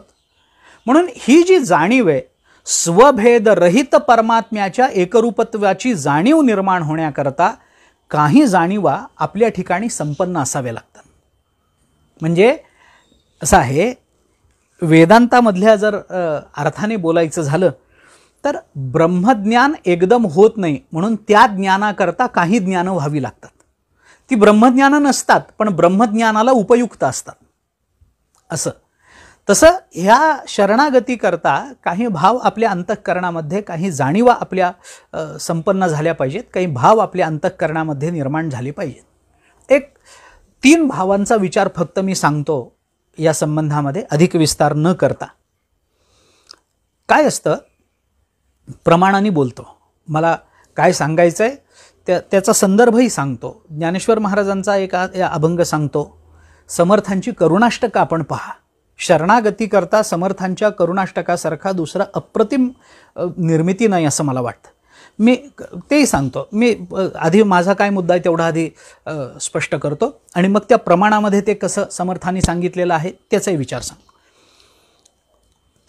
म्हणून ही जी जाणीव आहे, स्वभेद रहित परमात्म्याच्या एकरूपत्वाची जाणीव निर्माण होण्याकरता काही जाणीवा आपल्या ठिकाणी संपन्न असाव्या लागतात. म्हणजे असं आहे, वेदांतामधल्या जर अर्थाने बोलायचं झालं तर ब्रह्मज्ञान एकदम होत नाही, म्हणून त्या ज्ञानाकरता काही ज्ञानं व्हावी लागतात. ती ब्रह्मज्ञानं नसतात पण ब्रह्मज्ञानाला उपयुक्त असतात. असं तसं ह्या शरणागतीकरता काही भाव आपल्या अंतःकरणामध्ये, काही जाणीवा आपल्या संपन्न झाल्या पाहिजेत, काही भाव आपल्या अंतःकरणामध्ये निर्माण झाले पाहिजेत. एक 3 भावांचा विचार फक्त मी सांगतो या संबंधामध्ये, अधिक विस्तार न करता. काय असतं, प्रमाणाने बोलतो, मला काय सांगायचं आहे त्याचा संदर्भही सांगतो. ज्ञानेश्वर महाराजांचा एक अभंग सांगतो, समर्थांची करुणाष्टक आपण पहा. शरणागती करता समर्थांच्या करुणाष्टकासारखा दुसरा अप्रतिम निर्मिती नाही असं मला वाटतं. मी तेही सांगतो. मी आधी माझा काय मुद्दा आहे तेवढा आधी स्पष्ट करतो आणि मग त्या प्रमाणामध्ये ते कसं समर्थांनी सांगितलेलं आहे त्याचाही विचार सांगतो.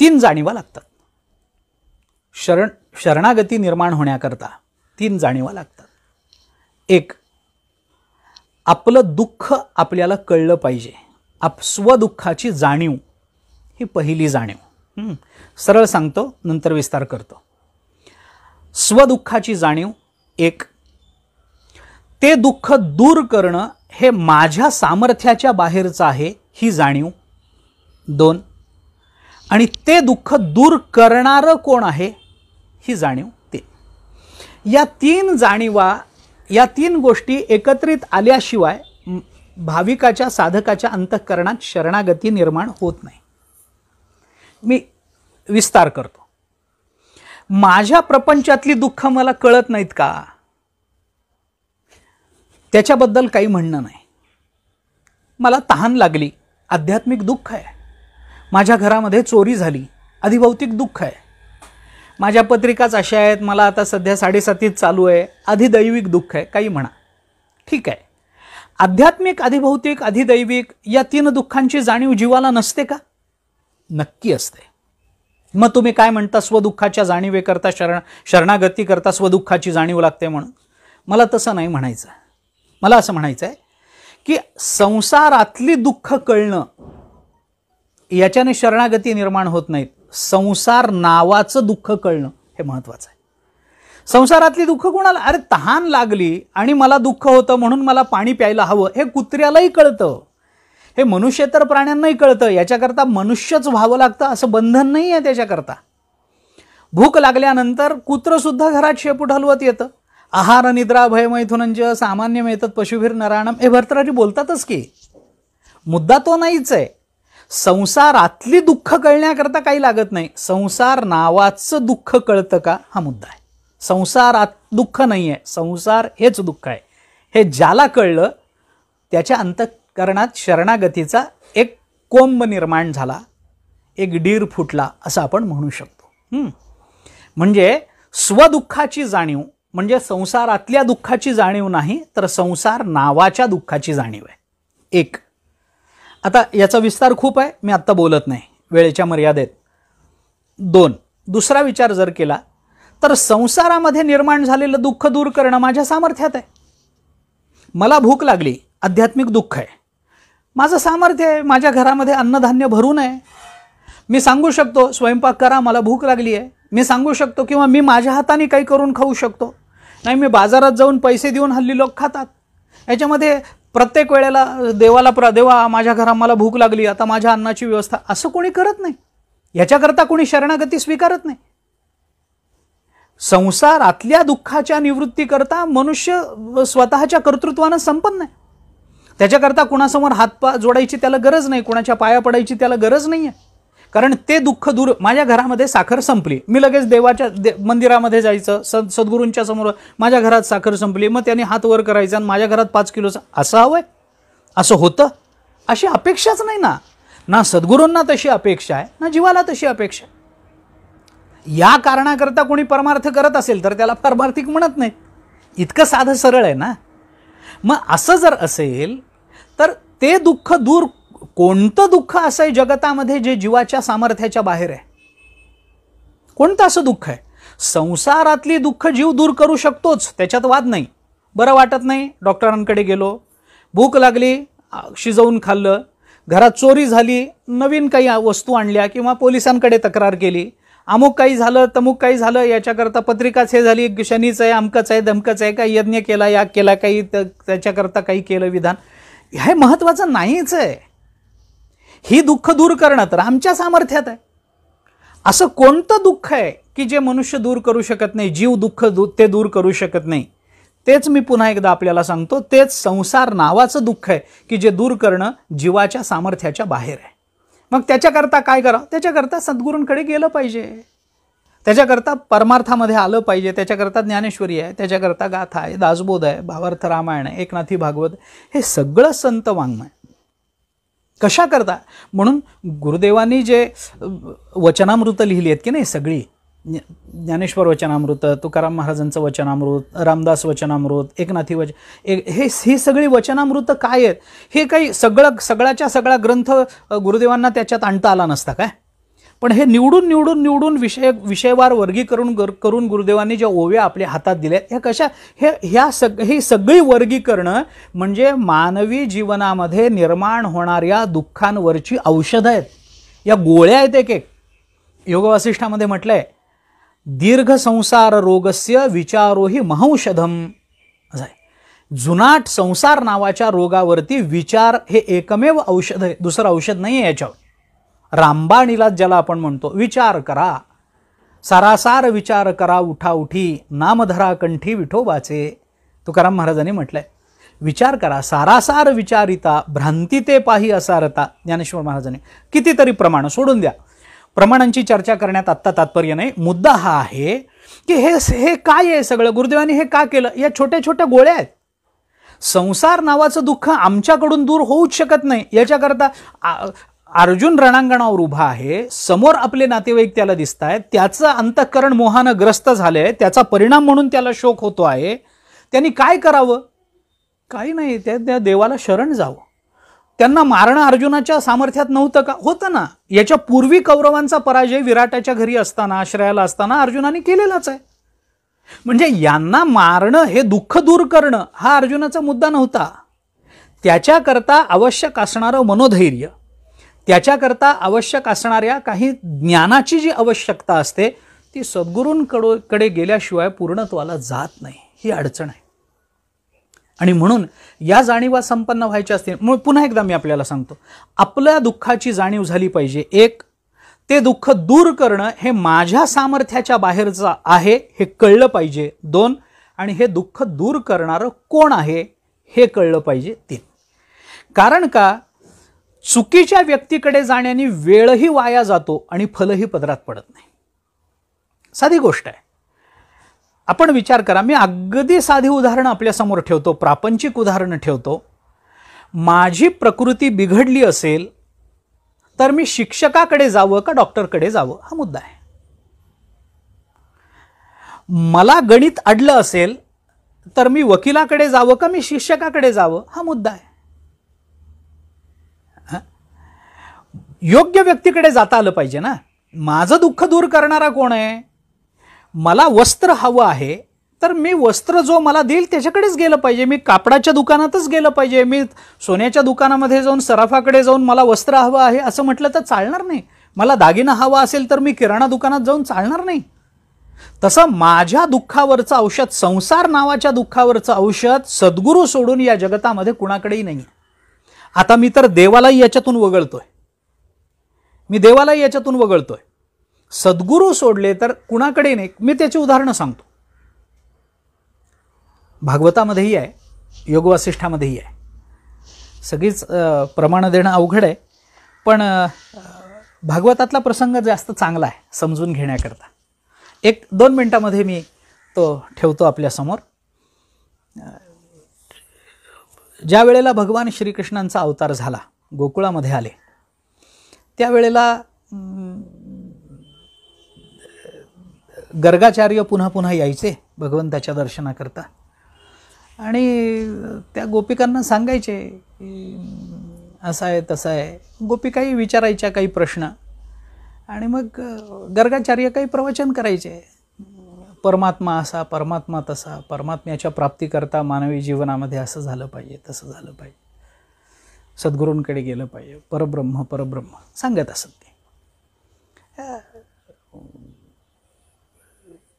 3 जाणीवा लागतात शरणागती निर्माण होण्याकरता. 3 जाणीवा लागतात. 1, आपलं दुःख आपल्याला कळलं पाहिजे. स्वदुःखाची जाणीव ही पहिली जाणीव. सरळ सांगतो, नंतर विस्तार करतो. स्वदुःखाची जाणीव 1, ते दुःख दूर करणं हे माझ्या सामर्थ्याच्या बाहेरचं आहे ही जाणीव 2, आणि ते दुःख दूर करणारं कोण आहे ही जाणीव 3. या 3 जाणीवा, या 3 गोष्टी एकत्रित आल्याशिवाय भाविकाच्या साधकाच्या अंतःकरणात शरणागती निर्माण होत नाही. मी विस्तार करतो. माझ्या प्रपंचातली दुःख मला कळत नाहीत का, त्याच्याबद्दल काही म्हणणं नाही. मला तहान लागली, आध्यात्मिक दुःख आहे. माझ्या घरामध्ये चोरी झाली, अधिभौतिक दुःख आहे. माझ्या पत्रिकाच अशा आहेत, मला आता सध्या 7.5 चालू आहे, अधिदैविक दुःख आहे, काही म्हणा, ठीक आहे. आध्यात्मिक, अधिभौतिक, अधिदैविक या 3 दुःखांची जाणीव जीवाला नसते का? नक्की असते. मग तुम्ही काय म्हणता, स्वदुःखाच्या जाणीवेकरता शरणागती करता स्वदुःखाची जाणीव लागते म्हणून? मला तसं नाही म्हणायचं. मला असं म्हणायचं आहे की संसारातली दुःख कळणं याच्याने शरणागती निर्माण होत नाहीत. संसार नावाचं दुःख कळणं हे महत्वाचं आहे. संसारातली दुःख कोणाला, अरे तहान लागली आणि मला दुःख होतं म्हणून मला पाणी प्यायला हवं, हे कुत्र्यालाही कळतं, हे मनुष्येतर प्राण्यांनाही कळतं. याच्याकरता मनुष्यच व्हावं लागतं असं बंधन नाही आहे त्याच्याकरता. भूक लागल्यानंतर कुत्र सुद्धा घरात शेपूट हलवत येतं. आहार निद्रा भय मैथुनंच सामान्य मेतत पशुभिर नराणम, हे भर्तृहरी बोलतातच की. मुद्दा तो नाहीच आहे. संसारातली दुःख कळण्याकरता काही लागत नाही. संसार नावाचं दुःख कळतं का हा मुद्दा आहे. संसारात दुःख नाही आहे, संसार हेच दुःख आहे. हे ज्याला कळलं त्याच्या अंतःकरणात शरणागतीचा एक कोंब निर्माण झाला, एक डीर फुटला असं आपण म्हणू शकतो. म्हणजे स्वदुःखाची जाणीव म्हणजे संसारातल्या दुःखाची जाणीव नाही, तर संसार नावाच्या दुःखाची जाणीव आहे. 1. आता याचा विस्तार खूप आहे, मी आत्ता बोलत नाही वेळेच्या मर्यादेत. 2. दुसरा विचार जर केला तर संसारामध्ये निर्माण झालेलं दुःख दूर करणं माझ्या सामर्थ्यात आहे. मला भूक लागली, आध्यात्मिक दुःख आहे, माझं सामर्थ्य आहे, माझ्या घरामध्ये अन्नधान्य भरून आहे. मी सांगू शकतो स्वयंपाक करा, मला भूक लागली आहे. मी सांगू शकतो किंवा मी माझ्या हाताने काही करून खाऊ शकतो. नाही, मी बाजारात जाऊन पैसे देऊन हल्ली लोक खातात. याच्यामध्ये प्रत्येक वेळेला देवा माझ्या घरात मला भूक लागली, आता माझ्या अन्नाची व्यवस्था, असं कोणी करत नाही. याच्याकरता कोणी शरणागती स्वीकारत नाही. संसारातल्या दुःखाच्या निवृत्तीकरता मनुष्य स्वतःच्या कर्तृत्वानं संपन्न आहे. त्याच्याकरता कुणासमोर हातपाय जोडायची त्याला गरज नाही, कुणाच्या पाया पडायची त्याला गरज नाही आहे. कारण ते दुःख दूर, माझ्या घरामध्ये साखर संपली, मी लगेच देवाच्या मंदिरामध्ये जायचं, सद्गुरूंच्या समोर माझ्या घरात साखर संपली, मग त्यांनी हात वर करायचा आणि माझ्या घरात 5 किलोचं, असं हवंय? असं होतं? अशी अपेक्षाच नाही ना. ना सद्गुरूंना तशी अपेक्षा आहे, ना जीवाला तशी अपेक्षा. या कारणाकरता कोणी परमार्थ करत असेल तर त्याला परमार्थिक म्हणत नाही. इतकं साधं सरळ आहे ना. मग असं जर असेल तर ते दुःख दूर, कोणतं दुःख असं आहे जगतामध्ये जे जीवाच्या सामर्थ्याच्या बाहेर आहे? कोणतं असं दुःख आहे? संसारातली दुःख जीव दूर करू शकतोच, त्याच्यात वाद नाही. बरं वाटत नाही, डॉक्टरांकडे गेलो, भूक लागली, शिजवून खाल्लं, घरात चोरी झाली, नवीन काही वस्तू आणल्या किंवा पोलिसांकडे तक्रार केली, अमुक काही झालं तमुक काही झालं, याच्याकरता पत्रिकाच हे झाली, शनीच आहे, अमकच आहे, धमकच आहे, काही यज्ञ केला, याग केला, काही त्याच्याकरता काही केलं विधान, हे महत्त्वाचं नाहीच आहे. ही दुःख दूर करणं तर आमच्या सामर्थ्यात आहे. असं कोणतं दुःख आहे की जे मनुष्य दूर करू शकत नाही, जीव दुःख ते दूर करू शकत नाही? तेच मी पुन्हा एकदा आपल्याला सांगतो, तेच संसार नावाचं दुःख आहे की जे दूर करणं जीवाच्या सामर्थ्याच्या बाहेर आहे. मग त्याच्याकरता काय करावं? त्याच्याकरता सद्गुरूंकडे गेलं पाहिजे, त्याच्याकरता परमार्थामध्ये आलं पाहिजे, त्याच्याकरता ज्ञानेश्वरी आहे, त्याच्याकरता गाथा आहे, दासबोध आहे, भावार्थ रामायण आहे, एकनाथी भागवत, हे सगळं संत वाङ्मय. कशा करता? म्हणून गुरुदेवांनी जे वचनामृत लिहिली आहेत की नाही, सगळी ज्ञानेश्वर वचनामृत, तुकाराम महाराजांचं वचनामृत, रामदास वचनामृत, एकनाथी ही सगळी वचनामृत काय आहेत? हे काही सगळ्याच्या सगळा ग्रंथ गुरुदेवांना त्याच्यात आणता आला नसता काय? पण हे निवडून विषयवार वर्गीकरण करून गुरुदेवांनी ज्या ओव्या आपल्या हातात दिल्या, ह्या कशा, ही सगळी वर्गीकरणं म्हणजे मानवी जीवनामध्ये निर्माण होणाऱ्या दुःखांवरची औषधं आहेत. या गोळ्या आहेत. एक योग वासिष्ठामध्ये म्हटलंय, दीर्घ संसार रोगस्य विचारोही महौषधम असं आहे. जुनाट संसार नावाच्या रोगावरती विचार हे एकमेव औषध आहे, दुसरं औषध नाही आहे याच्यावर. रामबाण इलाज ज्याला आपण म्हणतो, विचार करा, सारासार विचार करा उठा उठी, नामधरा कंठी विठोबाचे, तुकाराम महाराजांनी म्हटलंय. विचार करा, सारासार विचारिता, भ्रांती ते पाही असारता. ज्ञानेश्वर महाराजांनी कितीतरी प्रमाण सोडून द्या, प्रमाणांची चर्चा करण्यात आत्ता तात्पर्य नाही. मुद्दा हा आहे की हे काय आहे सगळं, गुरुदेवांनी हे का केलं. या छोट्या छोट्या गोळ्या आहेत. संसार नावाचं दुःख आमच्याकडून दूर होऊच शकत नाही. याच्याकरता अर्जुन रणांगणावर उभा आहे, समोर आपले नातेवाईक त्याला दिसत आहेत, त्याचं अंतःकरण मोहानं ग्रस्त झालंय, त्याचा परिणाम म्हणून त्याला शोक होतो आहे. त्यांनी काय करावं? काही नाही, त्या देवाला शरण जावं. त्यांना मारणं अर्जुनाच्या सामर्थ्यात नव्हतं का? होतं ना. याच्या पूर्वी कौरवांचा पराजय विराटाच्या घरी असताना, आश्रयाला असताना अर्जुनाने केलेलाच आहे. म्हणजे यांना मारणं हे दुःख दूर करणं हा अर्जुनाचा मुद्दा नव्हता. त्याच्याकरता आवश्यक असणारं मनोधैर्य, त्याच्याकरता आवश्यक असणाऱ्या काही ज्ञानाची जी आवश्यकता असते ती सद्गुरूंकडे गेल्याशिवाय पूर्णत्वाला जात नाही. ही अडचण आहे. आणि म्हणून या जाणीवा संपन्न व्हायच्या असतील. मग पुन्हा एकदा मी आपल्याला सांगतो, आपल्या दुःखाची जाणीव झाली पाहिजे. एक, ते दुःख दूर करणं हे माझ्या सामर्थ्याच्या बाहेरचं आहे हे कळलं पाहिजे. दोन, आणि हे दुःख दूर करणारं कोण आहे हे कळलं पाहिजे. तीन, कारण का चुकीच्या व्यक्तीकडे जाण्याने वेळही वाया जातो आणि फलही पदरात पडत नाही. साधी गोष्ट आहे. आपण विचार करा, मी अगदी साधी उदाहरणं आपल्यासमोर ठेवतो, प्रापंचिक उदाहरणं ठेवतो. माझी प्रकृती बिघडली असेल तर मी शिक्षकाकडे जावं का डॉक्टरकडे जावं हा मुद्दा आहे. मला गणित अडलं असेल तर मी वकिलाकडे जावं का मी शिक्षकाकडे जावं हा मुद्दा आहे. योग्य व्यक्तीकडे जाता आलं पाहिजे ना. माझं दुःख दूर करणारा कोण आहे? मला वस्त्र हवं आहे तर मी वस्त्र जो मला देईल त्याच्याकडेच गेलं पाहिजे. मी कापडाच्या दुकानातच गेलं पाहिजे. मी सोन्याच्या दुकानामध्ये जाऊन सराफाकडे जाऊन मला वस्त्र हवं आहे असं म्हटलं तर चालणार नाही. मला दागिना हवा असेल तर मी किराणा दुकानात जाऊन चालणार नाही. तसं माझ्या दुःखावरचं औषध, संसार नावाच्या दुःखावरचं औषध सद्गुरू सोडून या जगतामध्ये कुणाकडेही नाही. आता मी तर देवालाही याच्यातून वगळतोय, मी देवालाही याच्यातून वगळतोय. सद्गुरू सोडले तर कुणाकडे नाही. मी त्याची उदाहरणं सांगतो. भागवतामध्येही आहे, योगवासिष्ठामध्येही आहे. सगळीच प्रमाण देणं अवघड आहे, पण भागवतातला प्रसंग जास्त चांगला आहे समजून घेण्याकरता. 1-2 मिनिटामध्ये मी तो ठेवतो आपल्यासमोर. ज्या वेळेला भगवान श्रीकृष्णांचा अवतार झाला, गोकुळामध्ये आले, त्यावेळेला गर्गाचार्य पुन्हा पुन्हा यायचे भगवंताच्या दर्शनाकरता आणि त्या गोपिकांना सांगायचे असं आहे तसं आहे. गोपिकाही विचारायच्या काही प्रश्न आणि मग गर्गाचार्य काही प्रवचन करायचे. परमात्मा असा, परमात्मा तसा, परमात्म्याच्या प्राप्तीकरता मानवी जीवनामध्ये असं झालं पाहिजे, तसं झालं पाहिजे, सद्गुरूंकडे गेलं पाहिजे, परब्रह्म परब्रह्म सांगत असत ते.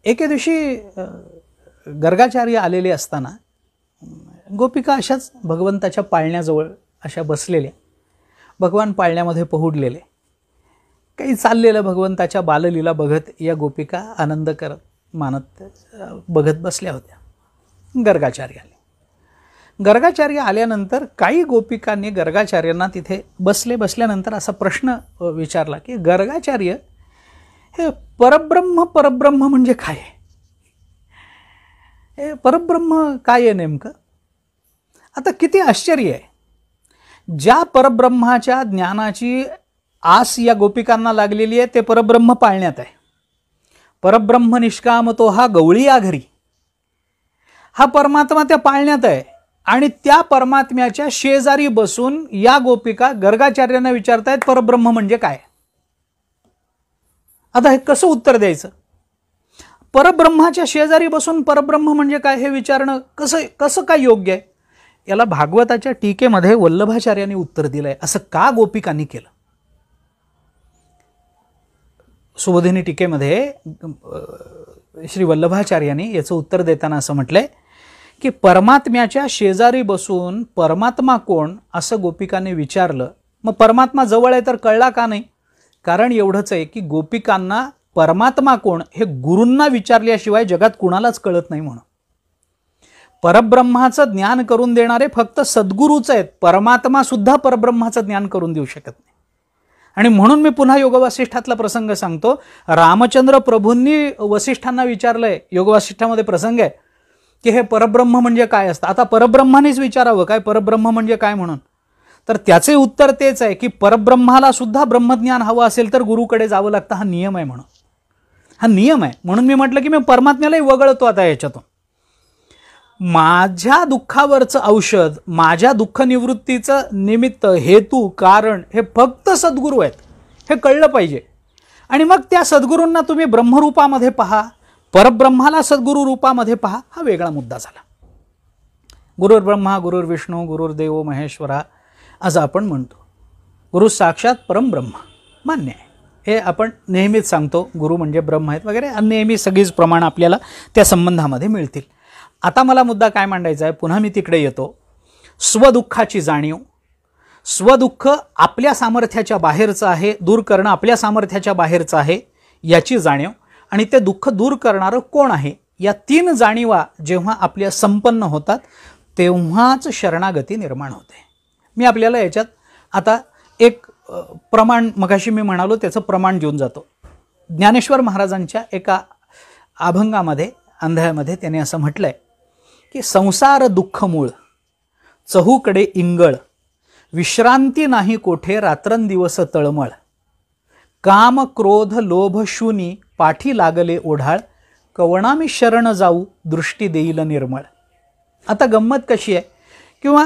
एके दिवशी गर्गाचार्य आलेले असताना गोपिका अशाच भगवंताच्या पाळण्याजवळ अशा बसलेल्या, भगवान पाळण्यामध्ये पहुडलेले, काही चाललेलं भगवंताच्या बाललीला बघत या गोपिका आनंद करत मानत बघत बसल्या होत्या. गर्गाचार्य आले. गर्गाचार्य आल्यानंतर काही गोपिकांनी गर्गाचार्यांना तिथे बसल्यानंतर असा प्रश्न विचारला की गर्गाचार्य, हे परब्रह्म परब्रह्म म्हणजे काय? हे परब्रह्म काय आहे नेमकं? आता किती आश्चर्य आहे. ज्या परब्रह्माच्या ज्ञानाची आस या गोपिकांना लागलेली आहे ते परब्रह्म पाळण्यात आहे. परब्रह्म निष्कामतो हा गवळी या घरी. हा परमात्मा त्या पाळण्यात आहे आणि त्या परमात्म्याच्या शेजारी बसून या गोपिका गर्गाचार्यांना विचारतायत परब्रह्म म्हणजे काय. आता हे कसं उत्तर द्यायचं? परब्रह्माच्या शेजारी बसून परब्रह्म म्हणजे काय हे विचारणं कसं काय योग्य आहे? याला भागवताच्या टीकेमध्ये वल्लभाचार्यांनी उत्तर दिलंय. असं का गोपिकांनी केलं? सुबोधिनी टीकेमध्ये श्री वल्लभाचार्यांनी याचं उत्तर देताना असं म्हटलंय की परमात्म्याच्या शेजारी बसून परमात्मा कोण असं गोपिकांनी विचारलं. मग परमात्मा जवळ आहे तर कळला का नाही? कारण एवढंच आहे की गोपिकांना परमात्मा कोण हे गुरूंना विचारल्याशिवाय जगात कुणालाच कळत नाही. म्हणून परब्रह्माचं ज्ञान करून देणारे फक्त सद्गुरूच आहेत. परमात्मा सुद्धा परब्रह्माचं ज्ञान करून देऊ शकत नाही. आणि म्हणून मी पुन्हा योग वासिष्ठातला प्रसंग सांगतो. रामचंद्र प्रभूंनी वसिष्ठांना विचारलंय, योग वासिष्ठामध्ये प्रसंग आहे की हे परब्रह्म म्हणजे काय असतं. आता परब्रह्मानेच विचारावं काय परब्रह्म म्हणजे काय म्हणून. तर त्याचे उत्तर तेच आहे की परब्रह्माला सुद्धा ब्रह्मज्ञान हवं असेल तर गुरुकडे जावं लागतं. हा नियम आहे. म्हणून हा नियम आहे. म्हणून मी म्हटलं की मी परमात्म्यालाही वगळतो आता याच्यातून. माझ्या दुःखावरचं औषध, माझ्या दुःख निवृत्तीचं निमित्त, हेतू, कारण हे फक्त सद्गुरू आहेत. हे कळलं पाहिजे. आणि मग त्या सद्गुरूंना तुम्ही ब्रह्मरूपामध्ये पहा, परब्रह्माला सद्गुरू रूपामध्ये पहा. हा वेगळा मुद्दा झाला. गुरुर्ब्रह्मा गुरुर्विष्णू गुरुर्देव महेश्वरा असं आपण म्हणतो. गुरु साक्षात परमब्रह्म मान्य आहे. हे आपण नेहमीच सांगतो. गुरु म्हणजे ब्रह्म आहेत वगैरे नेहमी सगळीच प्रमाण आपल्याला त्या संबंधामध्ये मिळतील. आता मला मुद्दा काय मांडायचा आहे, पुन्हा मी तिकडे येतो. स्वदुःखाची जाणीव. स्वदुःख आपल्या सामर्थ्याच्या बाहेरचं आहे, दूर करणं आपल्या सामर्थ्याच्या बाहेरचं आहे याची जाणीव. आणि ते दुःख दूर करणारं कोण आहे या तीन जाणीवा जेव्हा आपल्या संपन्न होतात तेव्हाच शरणागती निर्माण होते. मी आपल्याला याच्यात आता एक प्रमाण मगाशी मी म्हणालो त्याचं प्रमाण देऊन जातो. ज्ञानेश्वर महाराजांच्या एका अभंगामध्ये अंध्यामध्ये त्याने असं म्हटलंय की संसार दुःख मूळ चहूकडे इंगळ, विश्रांती नाही कोठे रात्रंदिवस तळमळ, काम क्रोध लोभ शूनी पाठी लागले ओढाळ, कवणामी शरण जाऊ दृष्टी देईल निर्मळ. आता गंमत कशी आहे किंवा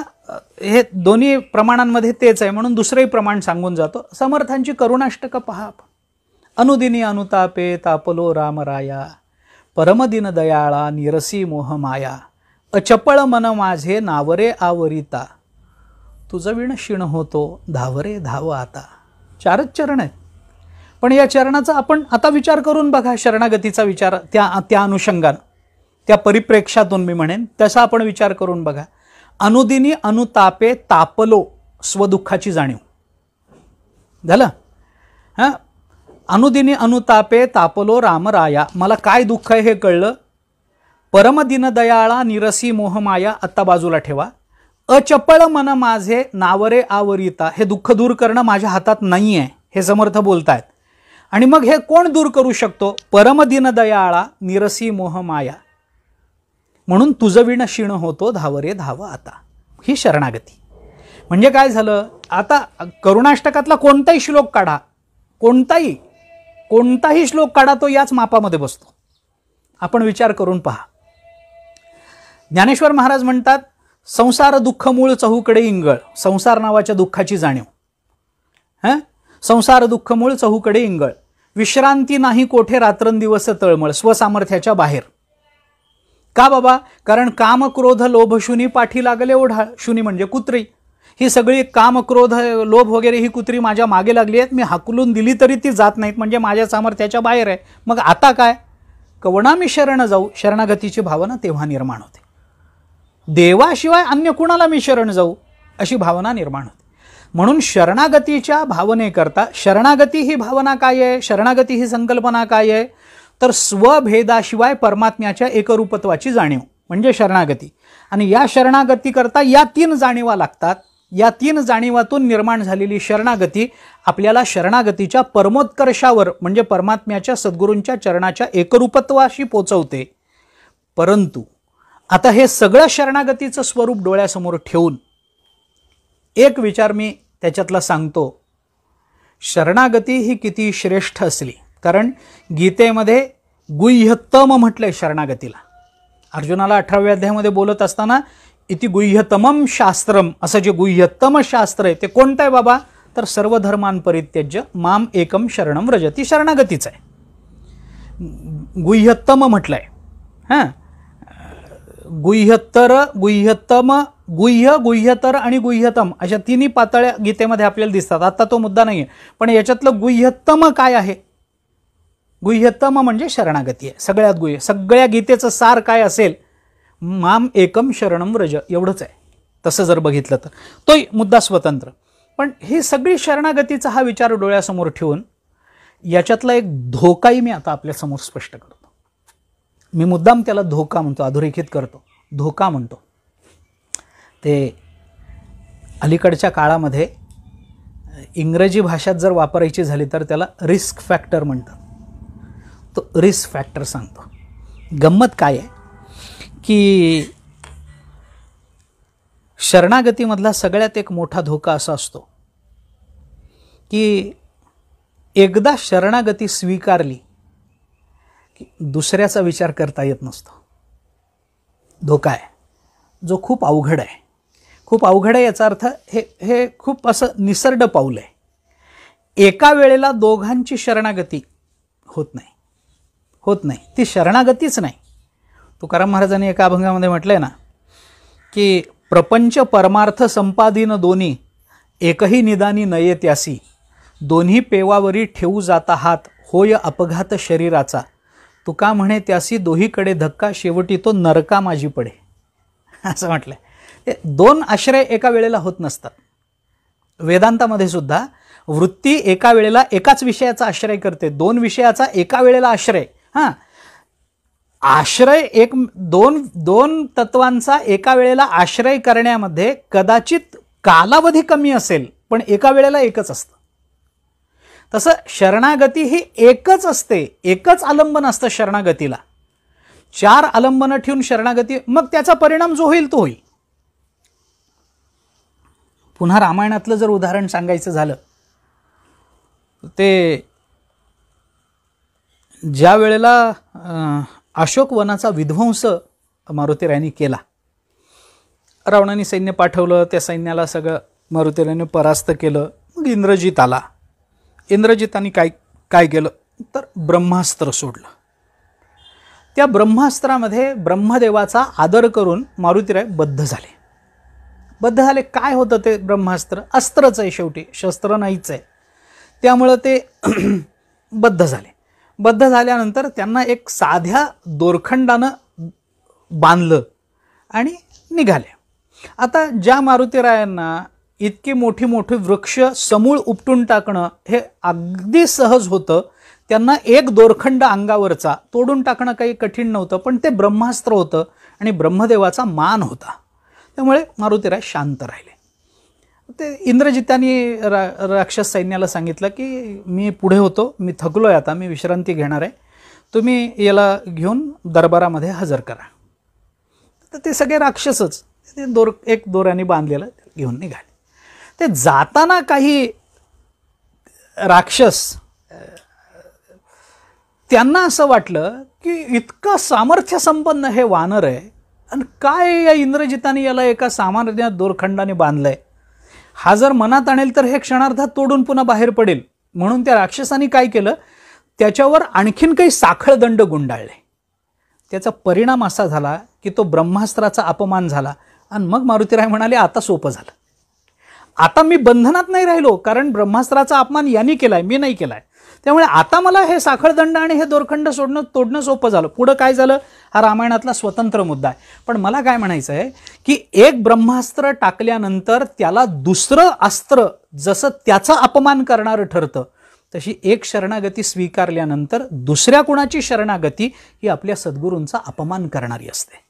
हे दोन्ही प्रमाणांमध्ये तेच आहे म्हणून दुसरंही प्रमाण सांगून जातो. समर्थांची करुणाष्टक पहा आपण. अनुदिनी अनुतापे तापलो रामराया, परमदिन दयाळा निरसी मोह माया, अचपळ मन माझे नावरे आवरिता, तुझं विण क्षीण होतो धावरे धाव आता. 4च चरण आहेत. पण या चरणाचा आपण आता विचार करून बघा. शरणागतीचा विचार त्या अनुषंगानं, त्या परिप्रेक्षातून मी म्हणेन तसा आपण विचार करून बघा. अनुदिनी अनुतापे तापलो, स्वदुःखाची जाणीव झालं. हां, अनुदिनी अनुतापे तापलो रामराया, मला काय दुःख आहे हे कळलं. परमदिन दयाळा निरसी मोहमाया आत्ता बाजूला ठेवा. अचपळ मन माझे नावरे आवरिता, हे दुःख दूर करणं माझ्या हातात नाही आहे हे समर्थ बोलतायत. आणि मग हे कोण दूर करू शकतो? परमदिन दयाळा निरसी मोहमाया, म्हणून तुझं विण क्षीण होतो धावरे धाव आता. ही शरणागती. म्हणजे काय झालं, आता करुणाष्टकातला कोणताही श्लोक काढा, कोणताही श्लोक काढा, तो याच मापामध्ये बसतो. आपण विचार करून पहा. ज्ञानेश्वर महाराज म्हणतात संसार दुःख मूळ चहूकडे इंगळ, संसार नावाच्या दुःखाची जाणीव. संसार दुःख मूळ चहूकडे इंगळ, विश्रांती नाही कोठे रात्रंदिवस तळमळ, स्वसामर्थ्याच्या बाहेर. का बाबा? कारण काम क्रोध लोभ शूनी पाठी लागले ओढाळ. शूनी म्हणजे कुत्री. ही सगळी काम क्रोध लोभ वगैरे ही कुत्री माझ्या मागे लागली आहेत. मी हाकलून दिली तरी ती जात नाहीत, म्हणजे माझ्या सामर्थ्याच्या बाहेर आहे. मग आता काय? कवणा मी शरण जाऊ, शरणागतीची भावना तेव्हा निर्माण होते. देवाशिवाय अन्य कुणाला मी शरण जाऊ अशी भावना निर्माण होते. म्हणून शरणागतीच्या भावनेकरता, शरणागती ही भावना काय आहे, शरणागती ही संकल्पना काय आहे, तर स्वभेदाशिवाय परमात्म्याच्या एकरूपत्वाची जाणीव म्हणजे शरणागती. आणि या शरणागती करता या 3 जाणीवा लागतात. या 3 जाणीवातून निर्माण झालेली शरणागती आपल्याला शरणागतीच्या परमोत्कर्षावर म्हणजे परमात्म्याच्या सद्गुरूंच्या चरणाच्या एकरूपत्वाशी पोचवते. परंतु आता हे सगळं शरणागतीचं स्वरूप डोळ्यासमोर ठेवून एक विचार मी त्याच्यातला सांगतो. शरणागती ही किती श्रेष्ठ असली, कारण गीतेमध्ये गुह्यतम म्हटलंय शरणागतीला. अर्जुनाला 18व्या अध्यायामध्ये बोलत असताना इति गुह्यतमम शास्त्रम, असं जे गुह्यतम शास्त्र आहे ते कोणतं आहे बाबा, तर सर्व धर्मान परित्यज्य माम एकम शरणम व्रज, ती शरणागतीच आहे. गुह्यतम म्हटलंय. हां, गुह्यत्तर, गुह्यतम, गुह्य, गुह्यतर आणि गुह्यतम अशा 3 पातळ्या गीतेमध्ये आपल्याला दिसतात. आता तो मुद्दा नाही आहे, पण याच्यातलं गुह्यतम काय आहे गुह्यतम म्हणजे शरणागती आहे, सगळ्यात गुह्य. सगळ्या गीतेचं सार काय असेल, माम एकम शरणम व्रज, एवढंच आहे. तसं जर बघितलं तर तो मुद्दा स्वतंत्र. पण ही सगळी शरणागतीचा हा विचार डोळ्यासमोर ठेवून याच्यातला एक धोकाही मी आता आपल्यासमोर स्पष्ट करतो. मी मुद्दाम त्याला धोका म्हणतो, अधोरेखित करतो, धोका म्हणतो. ते अलीकडच्या काळामध्ये इंग्रजी भाषेत जर वापरायची झाली तर त्याला रिस्क फॅक्टर म्हणतात. तो रिस्क फॅक्टर सांगतो. गंमत काय आहे की शरणागतीमधला सगळ्यात एक मोठा धोका असा असतो की एकदा शरणागती स्वीकारली की दुसऱ्याचा विचार करता येत नसतो. धोका आहे जो खूप अवघड आहे. खूप अवघड आहे याचा अर्थ हे खूप असं निसर्ड पाऊल आहे. एका वेळेला दोघांची शरणागती होत नाही. ती शरणागतीच नाही. तुकाराम महाराजांनी एका अभंगामध्ये म्हटलंय ना की प्रपंच परमार्थ संपादीन दोन्ही, एकही निदानी नये त्यासी, दोन्ही पेवावरी ठेवू जाता हात, होय अपघात शरीराचा, तुका म्हणे त्यासी दोहीकडे धक्का, शेवटी तो नरका माझी पडे. असं म्हटलंय. दोन आश्रय एका वेळेला होत नसतात. वेदांतामध्ये सुद्धा वृत्ती एका वेळेला एकाच विषयाचा आश्रय करते, दोन विषयाचा एका वेळेला आश्रय. आश्रय दोन तत्वांचा एका वेळेला आश्रय करण्यामध्ये कदाचित कालावधी कमी असेल पण एका वेळेला एकच असतं. तसं शरणागती ही एकच असते, एकच आलंबन असतं शरणागतीला. 4 आलंबनं ठेवून शरणागती, मग त्याचा परिणाम जो होईल तो होईल. पुन्हा रामायणातलं जर उदाहरण सांगायचं झालं, ते ज्या वेळेला अशोक वनाचा विध्वंस मारुतीरायांनी केला, रावणाने सैन्य पाठवलं, त्या सैन्याला सगळं मारुतीरायांनी परास्त केलं. मग इंद्रजित आला. इंद्रजितांनी काय केलं तर ब्रह्मास्त्र सोडलं. त्या ब्रह्मास्त्रामध्ये ब्रह्मदेवाचा आदर करून मारुतीराय बद्ध झाले. काय होतं ते ब्रह्मास्त्र? अस्त्रच आहे, शेवटी शस्त्र नाहीच आहे. त्यामुळं ते बद्ध झाले. बद्ध झाल्यानंतर त्यांना एक साध्या दोरखंडानं बांधलं आणि निघाले. आता ज्या मारुतीरायांना इतकी मोठी वृक्ष समूळ उपटून टाकणं हे अगदी सहज होतं, त्यांना एक दोरखंड अंगावरचा तोडून टाकणं काही कठीण नव्हतं. पण ते ब्रह्मास्त्र होतं आणि ब्रह्मदेवाचा मान होता. त्यामुळे मारुतीराय शांत राहिले. ते इंद्रजितांनी राक्षस सैन्याला सांगितलं की मी पुढे होतो, मी थकलोय, आता मी विश्रांती घेणार आहे, तुम्ही याला घेऊन दरबारामध्ये हजर करा. तर ते सगळे राक्षसच ते एक दोऱ्याने बांधलेलं घेऊन निघाले. ते जाताना काही राक्षस त्यांना असं वाटलं की इतकं सामर्थ्य संपन्न हे वानर आहे आणि काय या इंद्रजिताने याला एका सामान्य दोरखंडाने बांधलंय, हा जर मनात आणेल तर हे क्षणार्धात तोडून पुन्हा बाहेर पडेल. म्हणून त्या राक्षसांनी काय केलं, त्याच्यावर आणखीन काही साखळदंड गुंडाळले. त्याचा परिणाम असा झाला की तो ब्रह्मास्त्राचा अपमान झाला. आणि मग मारुतीराय म्हणाले आता सोपं झालं, आता मी बंधनात नाही राहिलो, कारण ब्रह्मास्त्राचा अपमान यांनी केलाय, मी नाही केलाय. त्यामुळे आता मला हे साखळदंड आणि हे दोरखंड तोडणं सोपं झालं. पुढं काय झालं हा रामायणातला स्वतंत्र मुद्दा आहे. पण मला काय म्हणायचं आहे की एक ब्रह्मास्त्र टाकल्यानंतर त्याला दुसरं अस्त्र जसं त्याचा अपमान करणारं ठरतं, तशी एक शरणागती स्वीकारल्यानंतर दुसऱ्या कुणाची शरणागती ही आपल्या सद्गुरूंचा अपमान करणारी असते.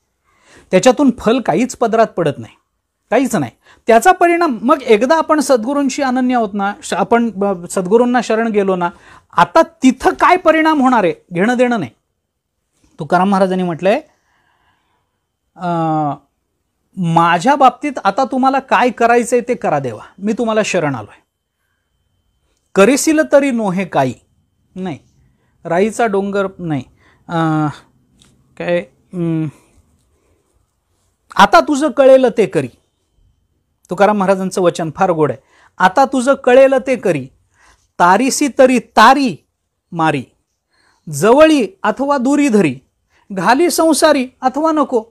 त्याच्यातून फल काहीच पदरात पडत नाही, काहीच नाही. त्याचा परिणाम मग एकदा आपण सद्गुरूंशी अनन्य आहोत ना, आपण सद्गुरूंना शरण गेलो ना, आता तिथं काय परिणाम होणार आहे घेणं देणं नाही. तुकाराम महाराजांनी म्हटलंय माझ्या बाबतीत आता तुम्हाला काय करायचंय ते करा देवा, मी तुम्हाला शरण आलोय. करीसील तरी नोहे काही नाही, राईचा डोंगर नाही, काय आता तुझं कळेल ते करी. तुकाराम महाराजांचं वचन फार गोड आहे. आता तुझं कळेल ते करी, तारीसी तरी तारी मारी, जवळी अथवा दुरी धरी, घाली संसारी अथवा नको.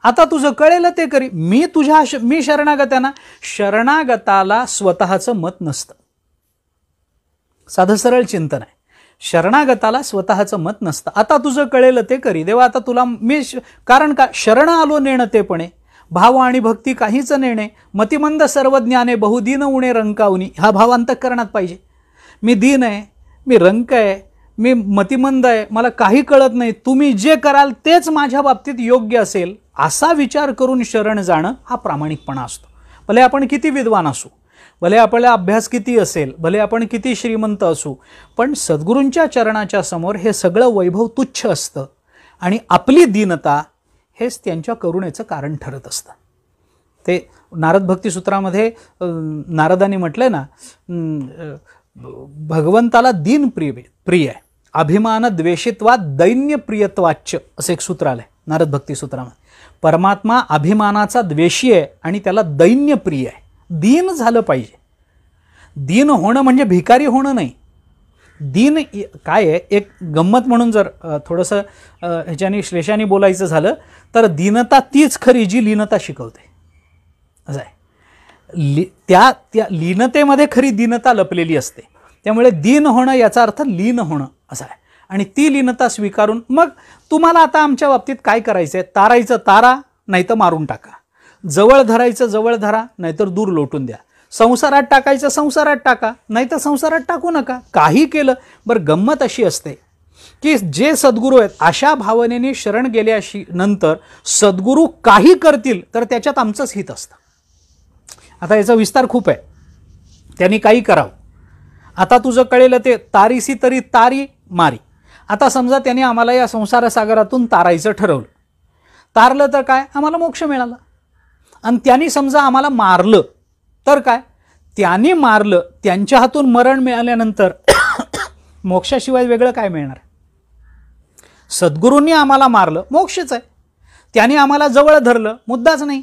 आता तुझं कळेल ते करी. मी शरणागतांना, शरणागताला स्वतःचं मत नसतं. साधं सरळ चिंतन आहे. शरणागताला स्वतःचं मत नसतं. आता तुझं कळेल ते करी देवा, आता तुला मी कारण का शरण आलो नेणतेपणे, भाव आणि भक्ती काहीच नेणे, मतिमंद सर्वज्ञाने बहुदीन उणे रंकावनी. हा भाव अंतःकरणात पाहिजे. मी दीन आहे, मी रंक आहे, मी मतिमंद आहे, मला काही कळत नाही, तुम्ही जे कराल तेच माझ्या बाबतीत योग्य असेल, असा विचार करून शरण जाणं हा प्रामाणिकपणा असतो. भले आपण किती विद्वान असू, भले आपला अभ्यास किती असेल, भले आपण किती श्रीमंत असू, पण सद्गुरूंच्या चरणाच्या समोर हे सगळं वैभव तुच्छ असतं आणि आपली दीनता हेच त्यांच्या करुणेचं कारण ठरत असतं. ते नारद भक्तिसूत्रामध्ये नारदांनी म्हटलंय ना, भगवंताला दीन प्रिय आहे, अभिमान द्वेषित्वात दैन्य प्रियत्वाच्य असं एक सूत्र आलंय नारद भक्तिसूत्रामध्ये. परमात्मा अभिमानाचा द्वेषी आहे आणि त्याला दैन्य प्रिय आहे. दीन झालं पाहिजे. दीन होणं म्हणजे भिकारी होणं नाही. दीन काय आहे, एक गंमत म्हणून जर थोडंसं ह्याच्याने श्लेषाने बोलायचं झालं तर दीनता तीच खरी जी लीनता शिकवते, असं आहे. त्या लीनतेमध्ये खरी दीनता लपलेली असते. त्यामुळे दीन होणं याचा अर्थ लीन होणं असा आहे. आणि ती लीनता स्वीकारून मग तुम्हाला आता आमच्या बाबतीत काय करायचं आहे, तारायचं तारा, नाहीतर मारून टाका. जवळ धरायचं जवळ धरा, नाहीतर दूर लोटून द्या. संसारात टाकायचं संसारात टाका, नाहीतर संसारात टाकू नका. काही केलं. बरं, गंमत अशी असते की जे सद्गुरू आहेत अशा भावनेने शरण गेल्याशी नंतर सद्गुरू काही करतील तर त्याच्यात आमचंच हित असतं. आता याचा विस्तार खूप आहे, त्यांनी काही करावं. आता तुझं कळेल ते तारीसी तरी तारी मारी. आता समजा त्यांनी आम्हाला या संसार सागरातून तारायचं ठरवलं, तारलं तर काय, आम्हाला मोक्ष मिळाला. आणि त्यांनी समजा आम्हाला मारलं तर काय, त्यांनी मारलं, त्यांच्या हातून मरण मिळाल्यानंतर मोक्षाशिवाय वेगळं काय मिळणार. सद्गुरूंनी आम्हाला मारलं, मोक्षच आहे. त्यांनी आम्हाला जवळ धरलं, मुद्दाच नाही.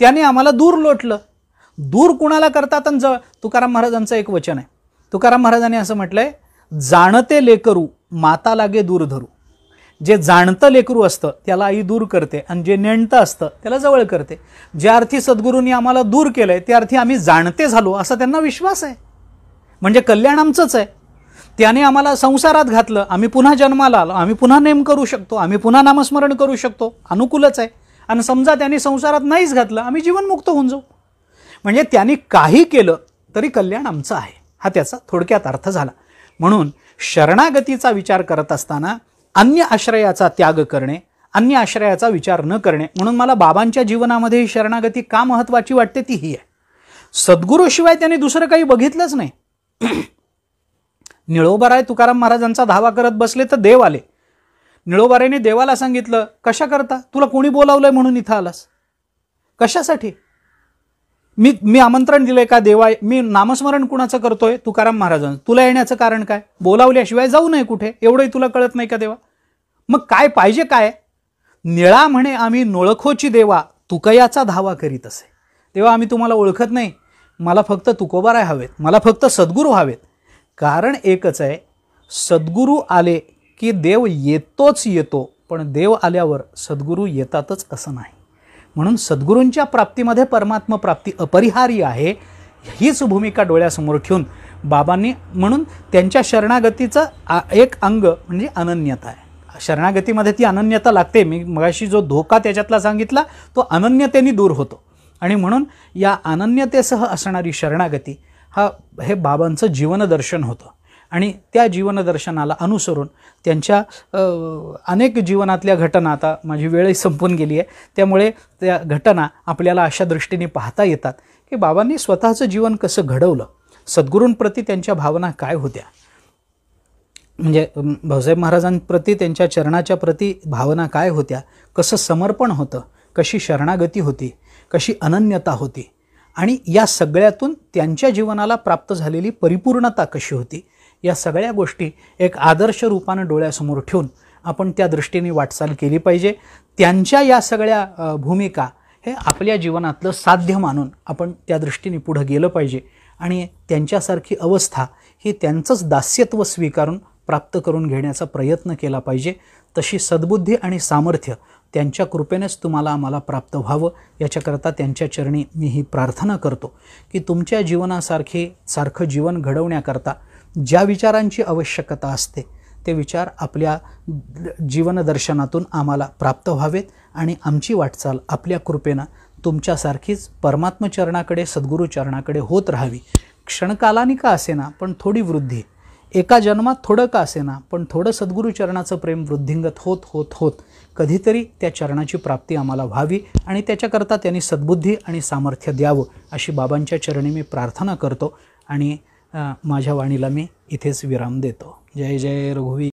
त्यांनी आम्हाला दूर लोटलं. दूर कुणाला करतात आणि जवळ. तुकाराम महाराजांचं एक वचन आहे. तुकाराम महाराजांनी असं म्हटलंय, जाणते लेकरू माता लागे दूर धरू. जे जाणतं लेकरू असतं त्याला आई दूर करते आणि जे नेणतं असतं त्याला जवळ करते. ज्या अर्थी सद्गुरूंनी आम्हाला दूर केलंय त्या अर्थी आम्ही जाणते झालो असा त्यांना विश्वास आहे. म्हणजे कल्याण आमचंच आहे. त्याने आम्हाला संसारात घातलं, आम्ही पुन्हा जन्माला आलो, आम्ही पुन्हा नेम करू शकतो, आम्ही पुन्हा नामस्मरण करू शकतो, अनुकूलच आहे. आणि समजा त्यांनी संसारात नाहीच घातलं, आम्ही जीवनमुक्त होऊन जाऊ. म्हणजे त्यांनी काही केलं तरी कल्याण आमचं आहे, हा त्याचा थोडक्यात अर्थ झाला. म्हणून शरणागतीचा विचार करत असताना अन्य आश्रयाचा त्याग करणे, अन्य आश्रयाचा विचार न करणे. म्हणून मला बाबांच्या जीवनामध्ये ही शरणागती का महत्त्वाची वाटते ती ही आहे. सद्गुरूशिवाय त्यांनी दुसरं काही बघितलंच नाही. निळोबाराय तुकाराम महाराजांचा धावा करत बसले तर देव आले. निळोबारायने देवाला सांगितलं, कशा करता, तुला कोणी बोलावलंय म्हणून इथं आलास, कशासाठी, मी आमंत्रण दिलंय का देवा, मी नामस्मरण कुणाचं करतोय, तुकाराम महाराजांचं, तुला येण्याचं कारण काय, बोलावल्याशिवाय जाऊ नये कुठे, एवढंही तुला कळत नाही का देवा. मग काय पाहिजे काय. निळा म्हणे आम्ही नोळखोची देवा, तुकयाचा धावा करीत असे. तेव्हा आम्ही तुम्हाला ओळखत नाही, मला फक्त तुकोबाराय हवेत, मला फक्त सद्गुरू हवेत. कारण एकच आहे, सद्गुरू आले की देव येतोच येतो, पण देव आल्यावर सद्गुरू येतातच असं नाही. म्हणून सद्गुरूंच्या प्राप्तीमध्ये परमात्मा प्राप्ती अपरिहार्य आहे, हीच भूमिका डोळ्यासमोर ठेवून बाबांनी, म्हणून त्यांच्या शरणागतीचं एक अंग म्हणजे अनन्यता आहे. शरणागतीमध्ये ती अनन्यता लागते. मी मगाशी जो धोका त्याच्यातला सांगितला तो अनन्यतेने दूर होतो. आणि म्हणून या अनन्यतेसह असणारी शरणागती हे बाबांचं जीवनदर्शन होतं. आणि त्या जीवनदर्शनाला अनुसरून त्यांच्या अनेक जीवनातल्या घटना, आता माझी वेळही संपून गेली आहे, त्यामुळे त्या घटना आपल्याला अशा दृष्टीने पाहता येतात की बाबांनी स्वतःचं जीवन कसं घडवलं, सद्गुरूंप्रती त्यांच्या भावना काय होत्या, म्हणजे भाऊसाहेब महाराजांप्रती त्यांच्या चरणाच्या प्रती भावना काय होत्या, कसं समर्पण होतं, कशी शरणागती होती, कशी अनन्यता होती, आणि या सगळ्यातून त्यांच्या जीवनाला प्राप्त झालेली परिपूर्णता कशी होती, या सगळ्या गोष्टी एक आदर्श रूपानं डोळ्यासमोर ठेवून आपण त्या दृष्टीने वाटचाल केली पाहिजे. त्यांच्या या सगळ्या भूमिका हे आपल्या जीवनातलं साध्य मानून आपण त्या दृष्टीने पुढं गेलं पाहिजे. आणि त्यांच्यासारखी अवस्था ही त्यांचंच दास्यत्व स्वीकारून प्राप्त करून घेण्याचा प्रयत्न केला पाहिजे. तशी सद्बुद्धी आणि सामर्थ्य त्यांच्या कृपेनेच तुम्हाला आम्हाला प्राप्त व्हावं, याच्याकरता त्यांच्या चरणी मी ही प्रार्थना करतो की तुमच्या जीवनासारखं जीवन घडवण्याकरता ज्या विचारांची आवश्यकता असते ते विचार आपल्या जीवनदर्शनातून आम्हाला प्राप्त व्हावेत आणि आमची वाटचाल आपल्या कृपेनं तुमच्यासारखीच परमात्मचरणाकडे, सद्गुरूचरणाकडे होत राहावी. क्षणकालानी का असेना पण थोडी वृद्धी, एका जन्मात थोडं का असेना पण थोडं सद्गुरूचरणाचं प्रेम वृद्धिंगत होत होत होत कधीतरी त्या चरणाची प्राप्ती आम्हाला व्हावी आणि त्याच्याकरता त्यांनी सद्बुद्धी आणि सामर्थ्य द्यावं अशी बाबांच्या चरणी मी प्रार्थना करतो आणि माझ्या वाणीला मी इथेच विराम देतो. जय जय रघुवीर.